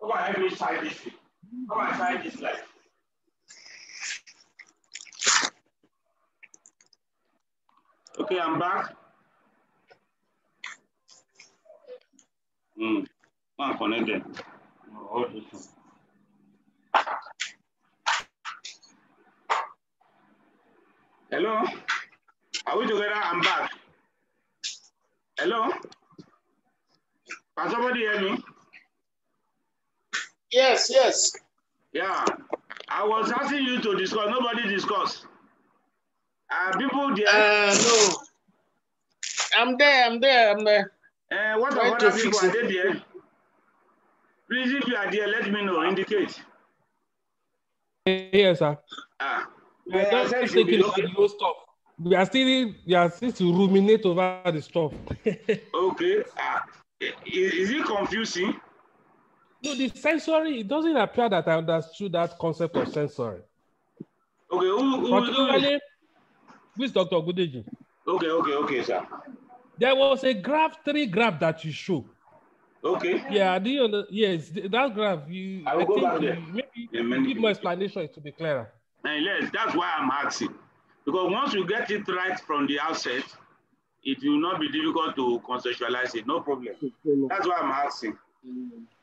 Come on, help me side this thing. Come on, side this light. Okay, I'm back. I'm connected. Hello? Are we together? I'm back. Hello? Can somebody hear me? Yes, yes. Yeah. I was asking you to discuss. Nobody discuss. People there? No. I'm there. What about other people? Are they there? Please, if you are there, let me know. Indicate. Yes, sir. We are taking the whole stuff. We are still to ruminate over the stuff. Okay. Is it confusing? No, the sensory, it doesn't appear that I understood that concept of sensory. Okay, particularly with Dr. Ogudeji. Okay, sir. There was a graph, 3 graph that you show. Okay. Yeah, yes, that graph, I will go back there. Maybe give more explanation to be clearer. Yes, that's why I'm asking. Because once you get it right from the outset, it will not be difficult to conceptualize it. No problem. That's why I'm asking.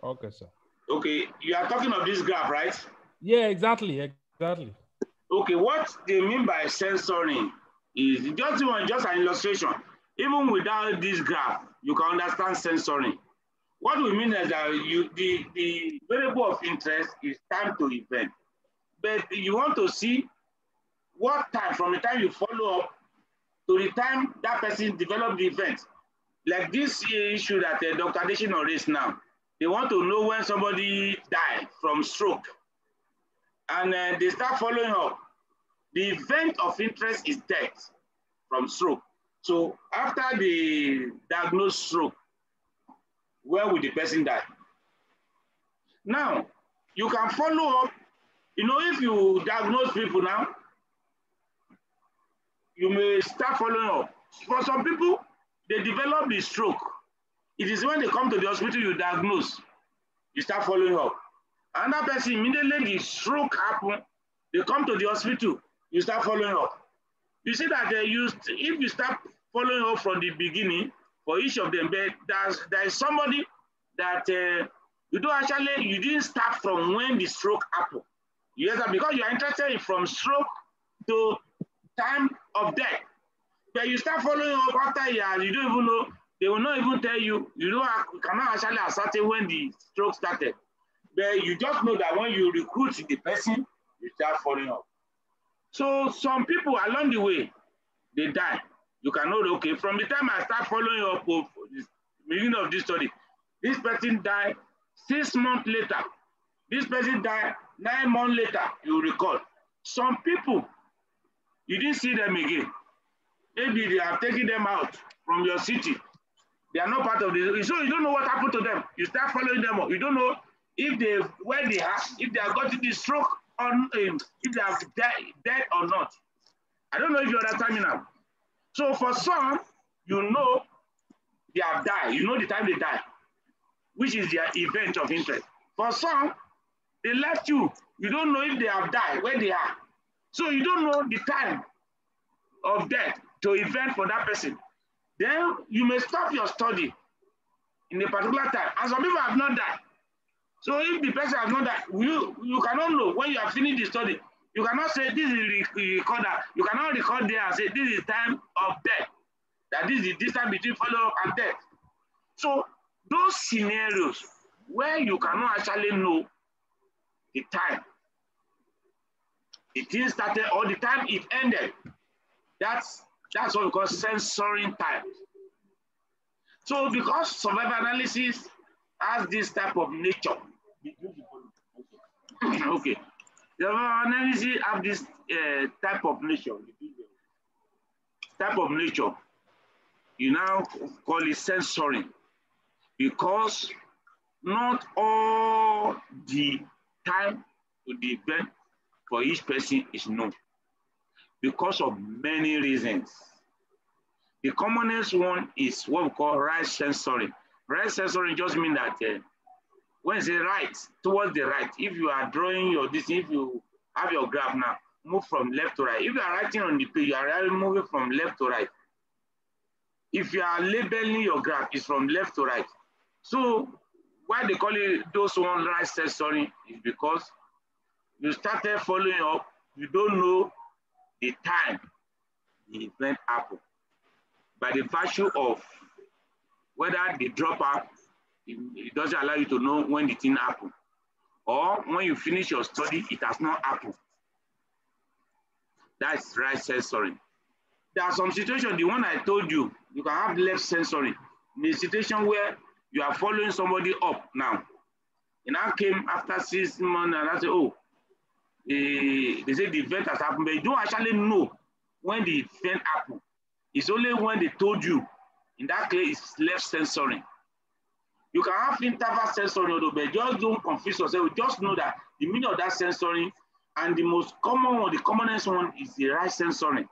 Okay, sir. Okay, you are talking of this graph, right? Yeah, exactly. Okay, what they mean by sensoring is just an illustration. Even without this graph, you can understand sensoring. What we mean is that the variable of interest is time to event. But you want to see what time, from the time you follow up to the time that person developed the event. Like this issue that Dr. Adesina raised now. They want to know when somebody died from stroke. And they start following up. The event of interest is death from stroke. So after the diagnosed stroke, where will the person die? Now, you can follow up. If you diagnose people now, you may start following up. For some people, they develop the stroke. It is when they come to the hospital you diagnose, you start following up. Another person, immediately the stroke happen, they come to the hospital, you start following up. You see that if you start following up from the beginning for each of them, there is somebody that you didn't start from when the stroke happened. Yes, because you are interested in from stroke to time of death. But you start following up after years, you don't even know, they will not even tell you, you cannot actually ascertain when the stroke started. But you just know that when you recruit the person, you start following up. So some people along the way, they die. You can know, okay, from the time I start following up of the beginning of this study, this person died 6 months later. This person died 9 months later, you recall. Some people, you didn't see them again. Maybe they have taken them out from your city. They are not part of this. So you don't know what happened to them. You start following them up. You don't know where they are, if they have gotten the stroke, or if they have died or not. I don't know if you understand me now. So for some, you know they have died. You know the time they died, which is their event of interest. For some, they left you. You don't know if they have died, where they are. So you don't know the time of death to event for that person. Then you may stop your study in a particular time. And some people have not died. So if the person has not died, you cannot know when you have finished the study. You cannot say this is recorder. You cannot record there and say this is time of death. That is the distance between follow-up and death. So those scenarios where you cannot actually know the time it is started or the time it ended, that's what we call censoring time. So because survival analysis has this type of nature, okay, the survival analysis have this type of nature, you now call it censoring, because not all the time to the event for each person is known because of many reasons. The commonest one is what we call right censoring. Right censoring just means that when it's right, towards the right, if you are drawing your if you have your graph now, move from left to right. If you are writing on the page, you are moving from left to right. if you are labeling your graph, it's from left to right. So why they call it those one right sensory is because you started following up, you don't know the time the event happened. By the virtue of whether they drop out, it doesn't allow you to know when the thing happened. Or when you finish your study, it has not happened. That's right sensory. There are some situations, the one I told you, you can have left sensory. In a situation where you are following somebody up now. And I came after 6 months and I said, oh, they say the event has happened, but you don't actually know when the event happened. It's only when they told you. In that case, it's left sensory. You can have interval sensory, but just don't confuse yourself. Just know that the meaning of that sensory and the most common one, the commonest one is the right sensory.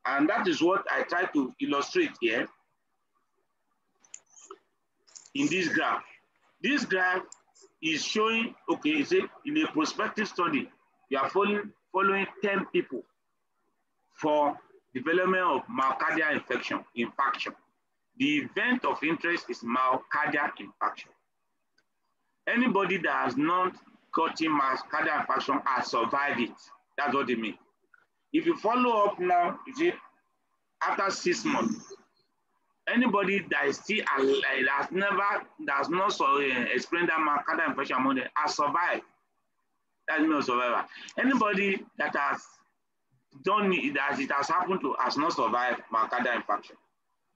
And that is what I try to illustrate here in this graph. This graph is showing, okay, say in a prospective study, you are following 10 people for development of myocardial infarction. The event of interest is myocardial infarction. Anybody that has not gotten myocardial infarction has survived it. That's what they mean. If you follow up now, you see, after 6 months, anybody that is still alive, that's not experienced that myocardial infarction among them has survived. That's not survivor. Anybody that has done it, that it has happened to, has not survived myocardial infarction.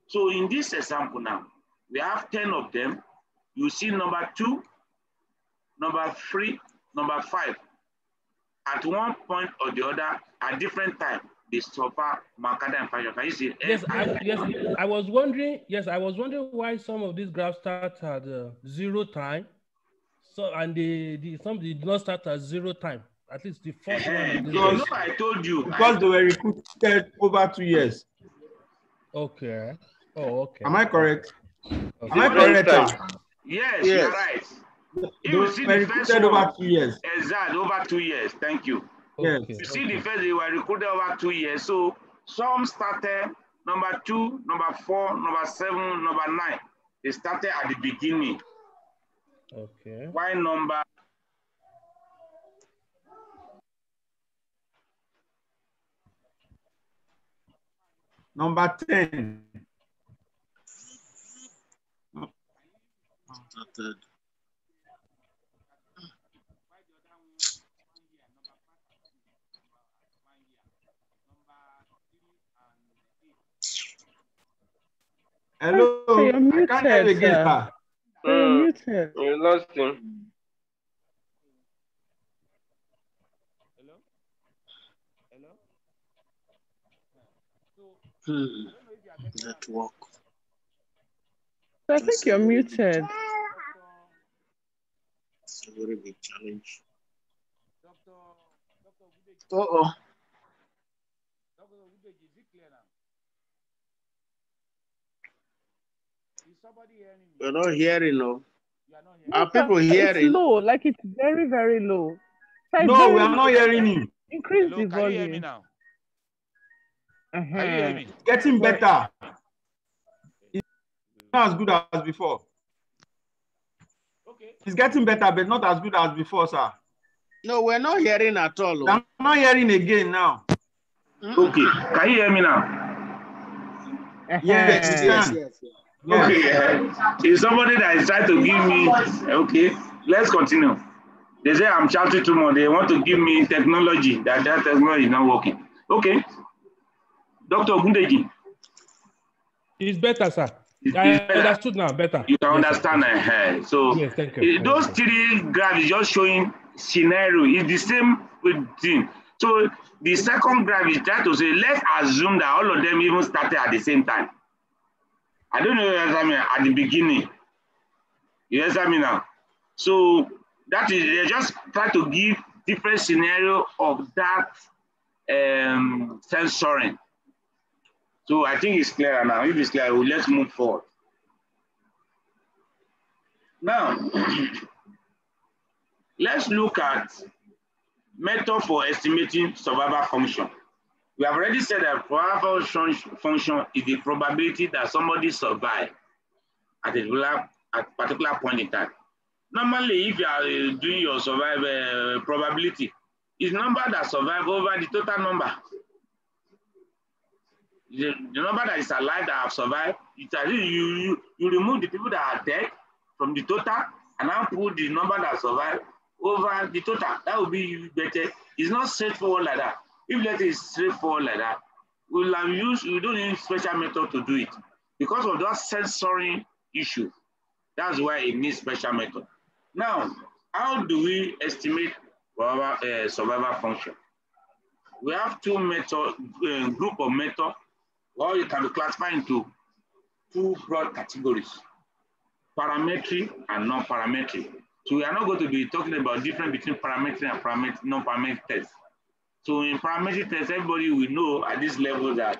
So in this example now, we have 10 of them. You see number 2, number 3, number 5. At one point or the other, at different time, they suffer myocardial infarction. Can you see? Yes, I was wondering. Yes, I was wondering why some of these graphs start at 0 time, so and some did not start at 0 time. At least the first one. Because I told you. Because they were recruited over 2 years. Okay. Oh, okay. Am I correct? Okay. Am I correct, sir? Yes, you're right. They were recruited over 2 years. Exactly, over 2 years. Thank you. Yes. Okay. You see, the first they were recruited over 2 years. So some started number 2, number 4, number 7, number 9. They started at the beginning. Okay. Why number? Number 10. Started. Hello, You're muted, I can't hear you again, sir. You're muted. You lost him. Network. So I think you're muted. It's a very big challenge. Uh-oh. We're not hearing, no. Are people hearing? It's low, like it's very, very low. Like No, very we are not hearing him. Increase Hello, the can volume. you hear me now? Can you hear me? It's getting better. It's not as good as before. Okay. It's getting better, but not as good as before, sir. No, we're not hearing at all. I'm not hearing again now. Okay. Can you hear me now? Yes, Yes. Okay. Is somebody that is trying to give me? Okay. Let's continue. They say I'm shouting too much. They want to give me technology. That technology is not working. Okay. Dr. Ogundeji. It's better, sir. It's I better. understood now. Better. You can Yes, understand ahead. So Yes, thank you. those 3 graphs is just showing scenario. It's the same with thing. So the second graph is trying to say, let's assume that all of them even started at the same time. I don't know if you answer me at the beginning. You answer me now. So that is, they just try to give different scenario of that sensoring. So I think it's clear now. If it's clear, let's move forward. Now, let's look at method for estimating survival function. We have already said that probable function is the probability that somebody survives at a particular point in time. Normally, if you are doing your survival probability, it's number that survive over the total number. The number that is alive that have survived, you remove the people that are dead from the total and now put the number that survive over the total. That would be better. It's not straightforward like that. If that is straightforward like that, we don't need special method to do it. Because of that sensory issue, that's why it needs special method. Now, how do we estimate our survival function? We have two method, group of methods, or you can be classified into two broad categories, parametric and non-parametric. So we are not going to be talking about difference between parametric and non-parametric tests. So in parametric tests, everybody will know at this level that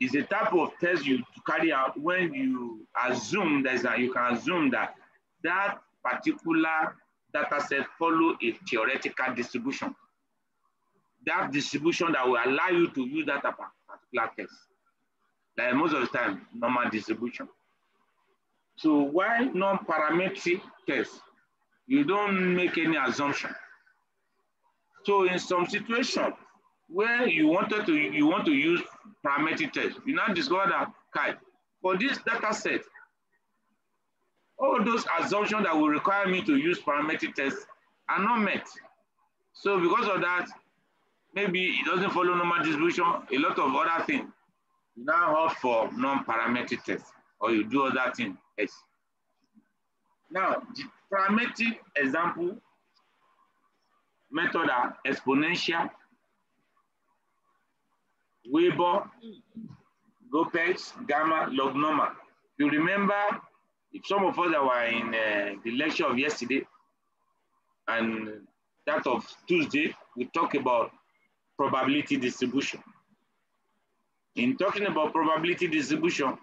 it's a type of test you carry out when you assume you can assume that that particular data set follow a theoretical distribution. That distribution that will allow you to use that particular test. Like most of the time, normal distribution. So why non-parametric tests? You don't make any assumption. So in some situations where you want to use parametric test, you now discover that for this data set, all those assumptions that will require me to use parametric tests are not met. So because of that, maybe it doesn't follow normal distribution, a lot of other things. You now opt for non-parametric tests, or you do other things. Yes. Now, the parametric example method are exponential, Weber, Gopex, gamma, log normal. You remember, if some of us that were in the lecture of yesterday and that of Tuesday, we talk about probability distribution. In talking about probability distribution,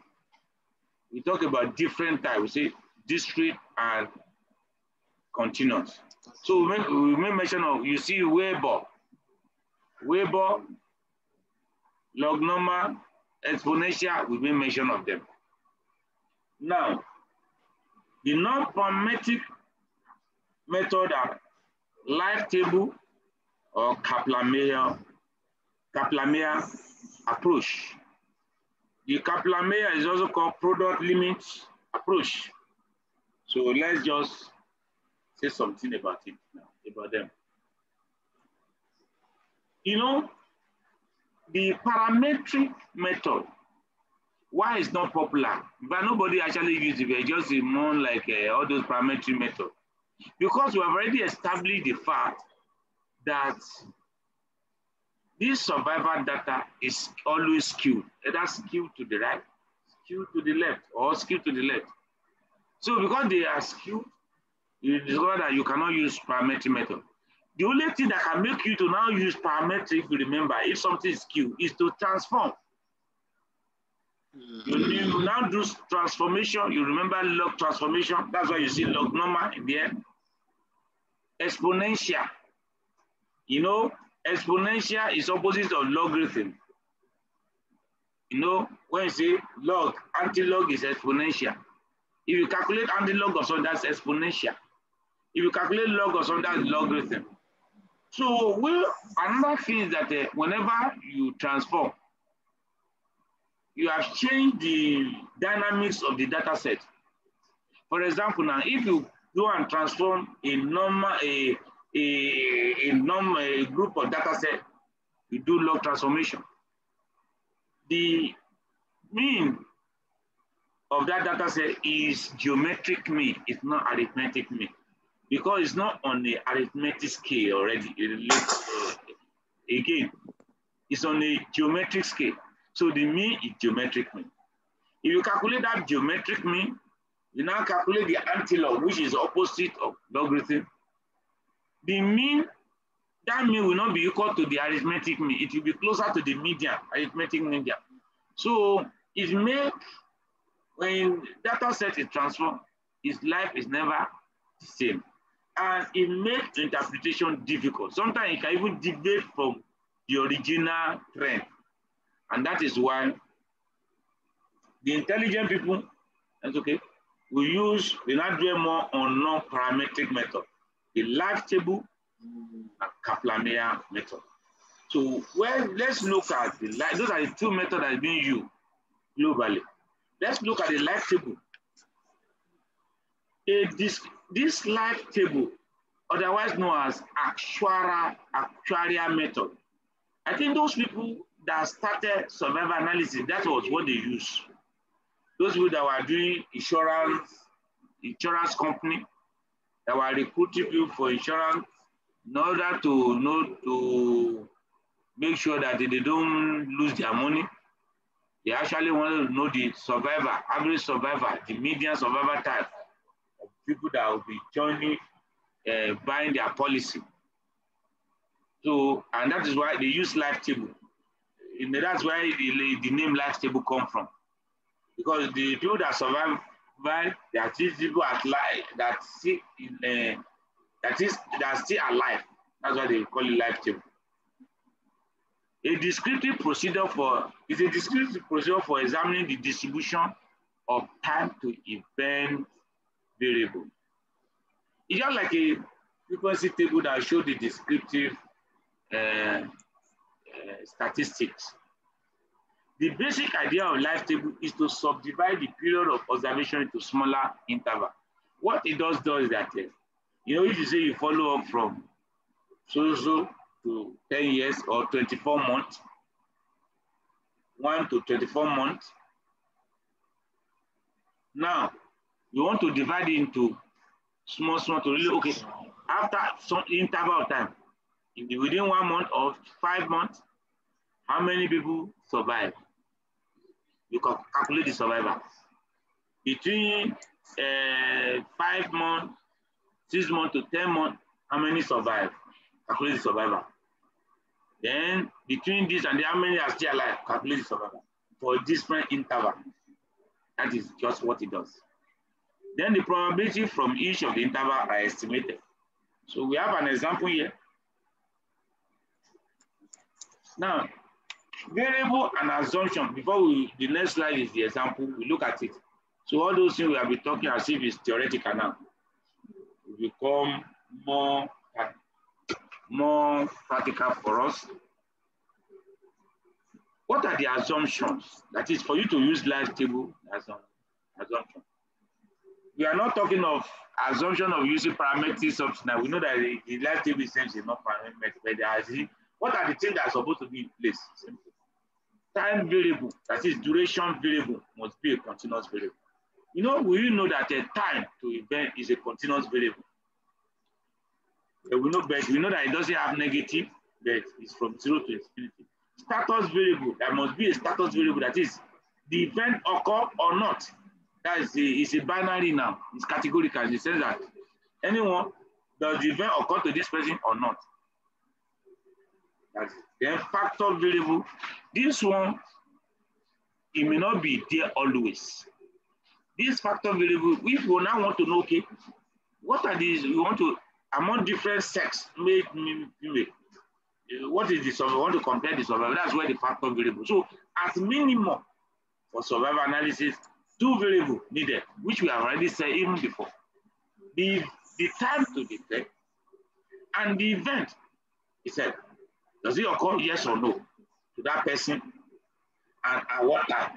we talk about different types. We say discrete and continuous. So we make mention of, you see Weber, log normal, exponential, we make mention of them. Now, the non-parametric method are life table or Kaplan-Meier approach. The Kaplan-Meier is also called product limit approach. So let's just say something about it now, about them. You know, the parametric method, why it's not popular, but nobody actually uses it, it's just more like all those parametric methods. Because we have already established the fact that this survival data is always skewed, either skewed to the right, skewed to the left, or skewed to the left. So because they are skewed, you discover that you cannot use parametric method. The only thing that can make you to now use parametric, if you remember, if something is skewed, is to transform. You now do transformation, you remember log transformation, that's why you see log normal in the end. Exponential. You know, exponential is opposite of logarithm. You know, when you say log, anti-log is exponential. If you calculate anti-log of something, that's exponential. If you calculate log of something, that's logarithm. So another thing is that whenever you transform, you have changed the dynamics of the data set. For example, now, if you go and transform a group of data set, you do log transformation. The mean of that data set is geometric mean, it's not arithmetic mean, because it's not on the arithmetic scale already. Again, it's on a geometric scale. So the mean is geometric mean. If you calculate that geometric mean, you now calculate the anti-log, which is opposite of logarithm. The mean, that mean will not be equal to the arithmetic mean. It will be closer to the median, arithmetic median. So it makes, when data set is transformed, its life is never the same. And it makes interpretation difficult. Sometimes it can even deviate from the original trend. And that is why the intelligent people, that's okay, we not do more on non-parametric method, the life table and Kaplan-Meier method. So let's look at those are the two methods that are being used globally. Let's look at the life table. This life table, otherwise known as actuarial method, I think those people that started survival analysis, that was what they used. Those people that were doing insurance company, that were recruiting people for insurance in order to make sure that they don't lose their money. They actually wanted to know the survivor, average survivor, the median survivor type of people that will be joining, buying their policy. So, and that is why they use life table. And that's where the name life table come from. Because the people that survive, they are still people at life, that are still alive. That's why they call it life table. A descriptive procedure for examining the distribution of time to event variable. It's just like a frequency table that shows the descriptive statistics. The basic idea of life table is to subdivide the period of observation into smaller intervals. What it does is that, if you say you follow up from so to 10 years or 24 months, 1 to 24 months. Now, you want to divide it into small to really, okay, after some interval of time, within 1 month or 5 months, how many people survive? You can calculate the survivor. Between 5 months, 6 months to 10 months, how many survive? Calculate the survivor. Then between this and how many are still alive, calculate the survivor for a different interval. That is just what it does. Then the probability from each of the interval are estimated. So we have an example here. Now, variable and assumption, the next slide is the example, we look at it. So all those things we have been talking as if it's theoretical now, will become more practical for us. What are the assumptions? That is for you to use life table as an assumption. We are not talking of assumption of using parametric substance. Now we know that the life table is not parametric, but what are the things that are supposed to be in place? Simple. Time variable, that is duration variable, must be a continuous variable. We know that a time to event is a continuous variable. We know that it doesn't have negative, but it's from 0 to infinity. Status variable, there must be a status variable, that is, the event occur or not. That is it's a binary now. It's categorical. It says that does the event occur to this person or not? That's it. Then factor variable. This one, it may not be there always. This factor variable, if you now want to know, okay, what are these? We want to, among different sex, male, female, what is the survival? We want to compare the survival. That's where the factor variable. So, as minimum for survival analysis, 2 variables needed, which we have already said even before. The time to detect and the event. He said, does it occur, yes or no, to that person, and at what time?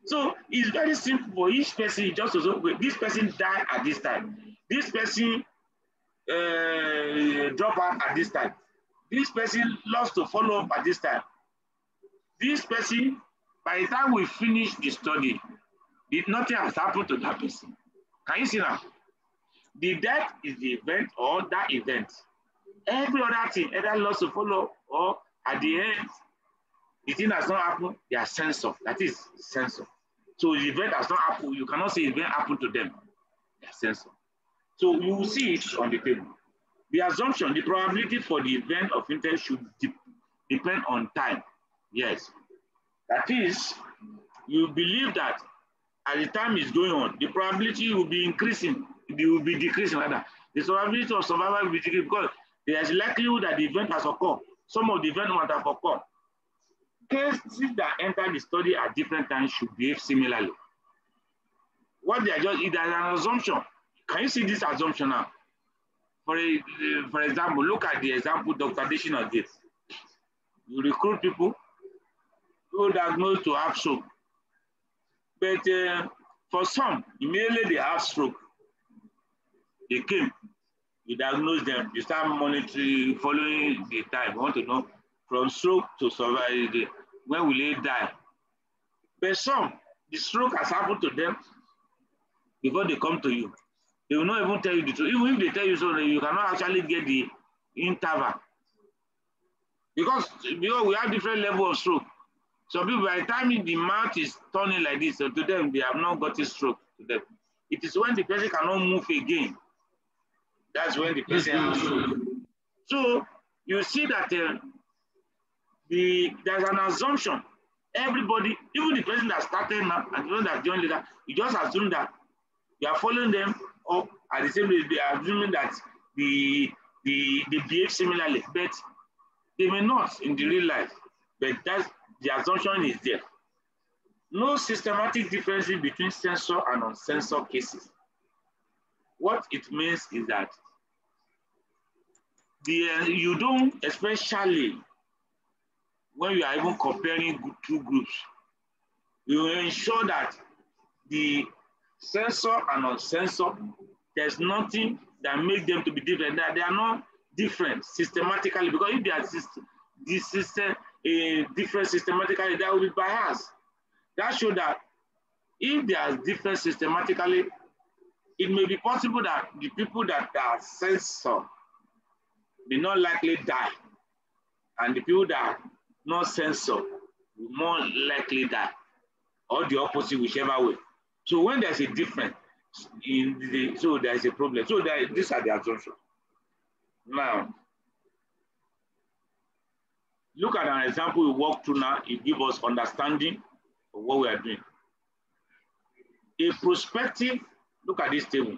So it's very simple for each person. Just to say, this person died at this time. This person dropped out at this time. This person lost to follow up at this time. This person, by the time we finish the study, nothing has happened to that person. Can you see now? The death is the event or that event. Every other thing, either lost to follow or at the end, the thing has not happened, they are censored. That is censored. So the event has not happened. You cannot say event happened to them. They are censored. So you will see it on the table. The assumption, the probability for the event of interest should depend on time. Yes. That is, you believe that as the time is going on, the probability will be increasing. It will be decreasing rather. The probability of survival will be decreasing because there is likelihood that the event has occurred. some of the events might have occurred. Cases that enter the study at different times should behave similarly. What they are just, it is an assumption. Can you see this assumption now? For example, look at the example Dr. Adesina did. You recruit people who diagnosed to have stroke. But for some, immediately they have stroke. They came, you diagnose them, you start monitoring, following the time. You want to know from stroke to survival, when will they die? But some, the stroke has happened to them before they come to you. They will not even tell you the truth. Even if they tell you so, you cannot actually get the interval. Because we have different levels of stroke. Some people, by the time the mouth is turning like this, so to them, they have not got a stroke to them. It is when the person cannot move again. That's when the person has stroke. So you see that there's an assumption. Everybody, even the person that started now and the one that joined later, you just assume that you are following them up at the same rate. They are assuming that they behave similarly, but they may not in the real life. But that's the assumption is there. No systematic differences between sensor and uncensored cases. What it means is that you don't, especially when you are even comparing two groups, you ensure that the sensor and uncensored, there's nothing that makes them to be different. That they are not different systematically, because if they are different systematically, that will be biased. That shows that if they are different systematically, it may be possible that the people that are censored may not likely die, and the people that are not censored will more likely die, or the opposite, whichever way. So when there's a difference, so there's a problem. So these are the assumptions. Now, look at an example we walk through now. It gives us understanding of what we are doing. A prospective, look at this table.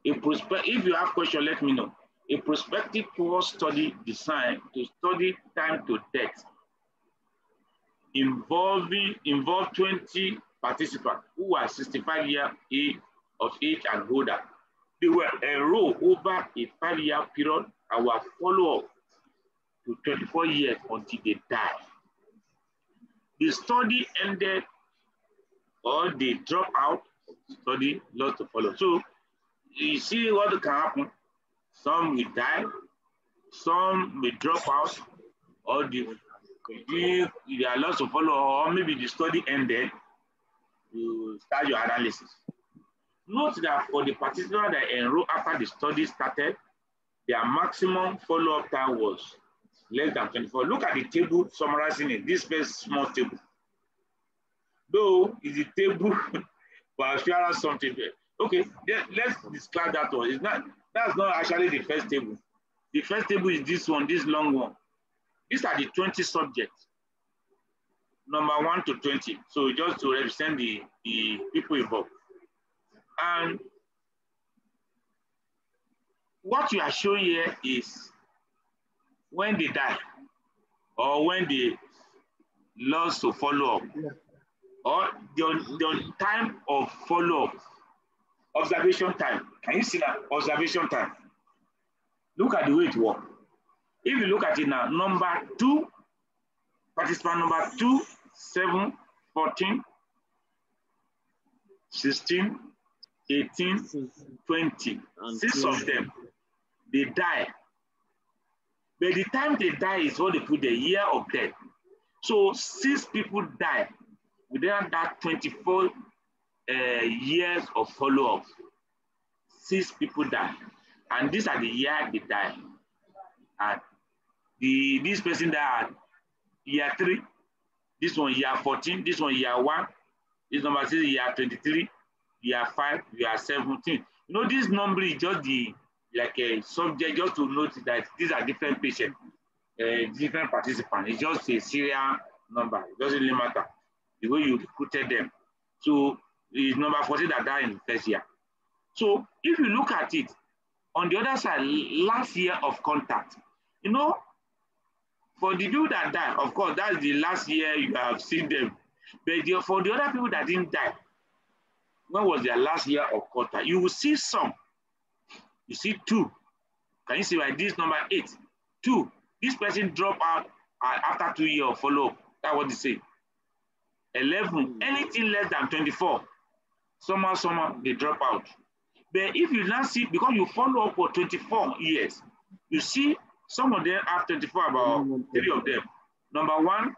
If you have questions, let me know. A prospective post-study design to study time to death involved 20 participants who are 65 years of age and older. They were enrolled over a 5-year period and were followed up to 24 years until they died. The study ended, or they dropped out, study lost to follow. So you see what can happen. Some will die, some may drop out, or they are lost to follow, or maybe the study ended. You start your analysis. Note that for the participants that enrolled after the study started, their maximum follow-up time was less than 24. Look at the table summarizing it. This very small table. Though it's a table for assurance something there. Okay, let's discard that one. That's not actually the first table. The first table is this one, this long one. These are the 20 subjects, number 1 to 20. So just to represent the people involved. And what you are showing here is when they die, or when they lost to follow up, or the time of follow-up, observation time. Can you see that? Observation time. Look at the way it works. If you look at it now, number 2, participant number 2, 7, 14, 16, 18, 20. 6 of them, they die. But the time they die is what they put the year of death. So 6 people die within that 24 years of follow-up. 6 people die. And these are the year they die. And this person died year 3, this one year 14, this one year 1, this number 6 year 23, year 5, year 17. You know, this number is just like a subject, just to note that these are different patients, different participants. It's just a serial number. It doesn't really matter the way you recruited them. So it's number 14 that died in the first year. So if you look at it, on the other side, last year of contact, you know, For the people that die, of course, that's the last year you have seen them. But for the other people that didn't die, when was their last year of quarter? You will see some. You see 2. Can you see why this number 8? 2. This person dropped out after 2 years of follow-up. That's what they say. 11. Anything less than 24. Somehow, they drop out. But if you now see, because you follow up for 24 years, you see some of them have 24, about 3 of them. Number 1,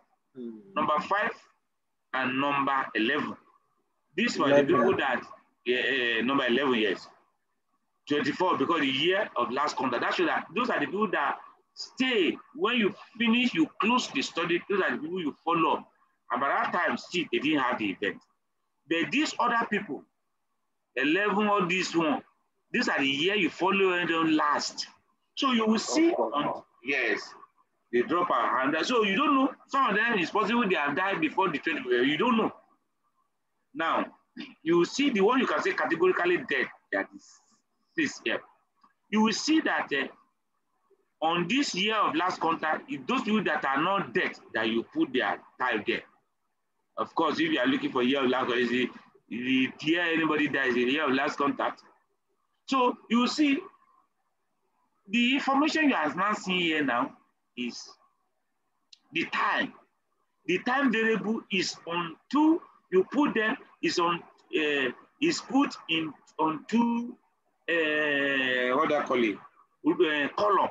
number 5, and number 11. These were the people that, number 11 years. 24, because the year of last contact. That shows that those are the people that stay. When you finish, you close the study, those are the people you follow up. And by that time, still, they didn't have the event. But these other people, 11 or this one, these are the year you follow and don't last. So you will see, yes, they drop out. And so you don't know, some of them is possible they have died before the 20, you don't know. Now, you will see the one you can say categorically dead, that is this year. You will see that on this year of last contact, it's those people that are not dead that you put their time there. Of course, if you are looking for year of last contact, the year anybody dies, the year of last contact. So you will see the information you are now seeing here now is the time. The time variable is on 2. You put them is on is put in on 2 what do I call it? Column.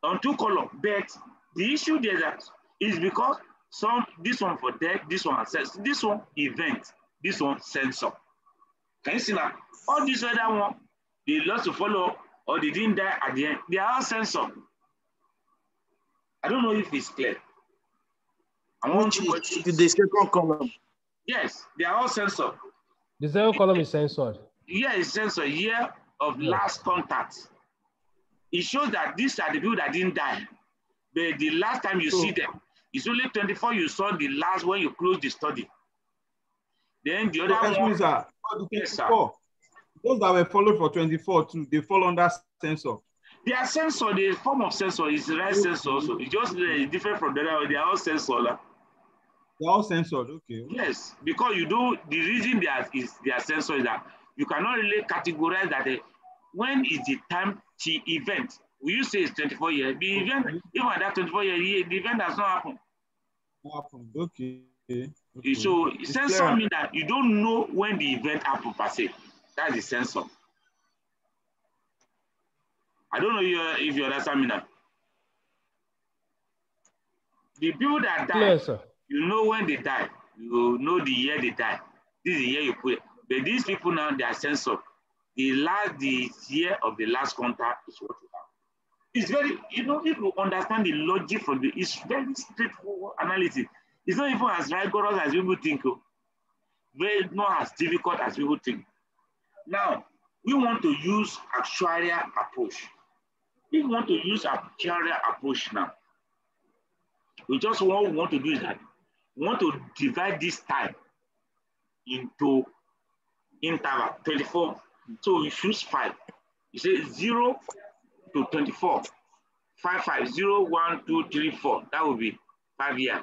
On 2 column. But the issue there is because this one for death, this one assess, this one event, this one sensor. Can you see now? All these other one, they lost to follow up or they didn't die at the end. They are all sensor. I don't know if it's clear. I want to the second column. Yes, they are all sensor. The second column is censored. Yeah, it's sensor. Year of last contact. It shows that these are the people that didn't die. But the last time you see them, it's only 24 you saw the last when you closed the study. Then the other one. Sir, yes, sir. Those that were followed for 24 too, they fall under sensor. They are sensor, the form of sensor is right sensor also. It's just different from the other one. They are all sensor. They're all censored, okay. Yes, because you do, the reason they are sensor is that you cannot really categorize that when is the time the event. We used to say it's 24 years. The event, even at that 24 years, the event has not happened. Okay. So sensor means that you don't know when the event happened per se. That's the sensor. I don't know if you understand me now. The people that die, Yes, sir. You know when they die. You know the year they die. This is the year you put it. But these people now, they are censored. The year of the last contact is what you have. It's very, if you understand the logic from it's very straightforward analysis. It's not even as rigorous as people think. Very not as difficult as people think. Now, we want to use actuarial approach. We want to use actuarial approach now. We just what we want to do is that we want to divide this time into interval 24. So we choose 5. You say 0 to 24. 5, 5, 0, 1, 2, 3, 4. That would be 5 years.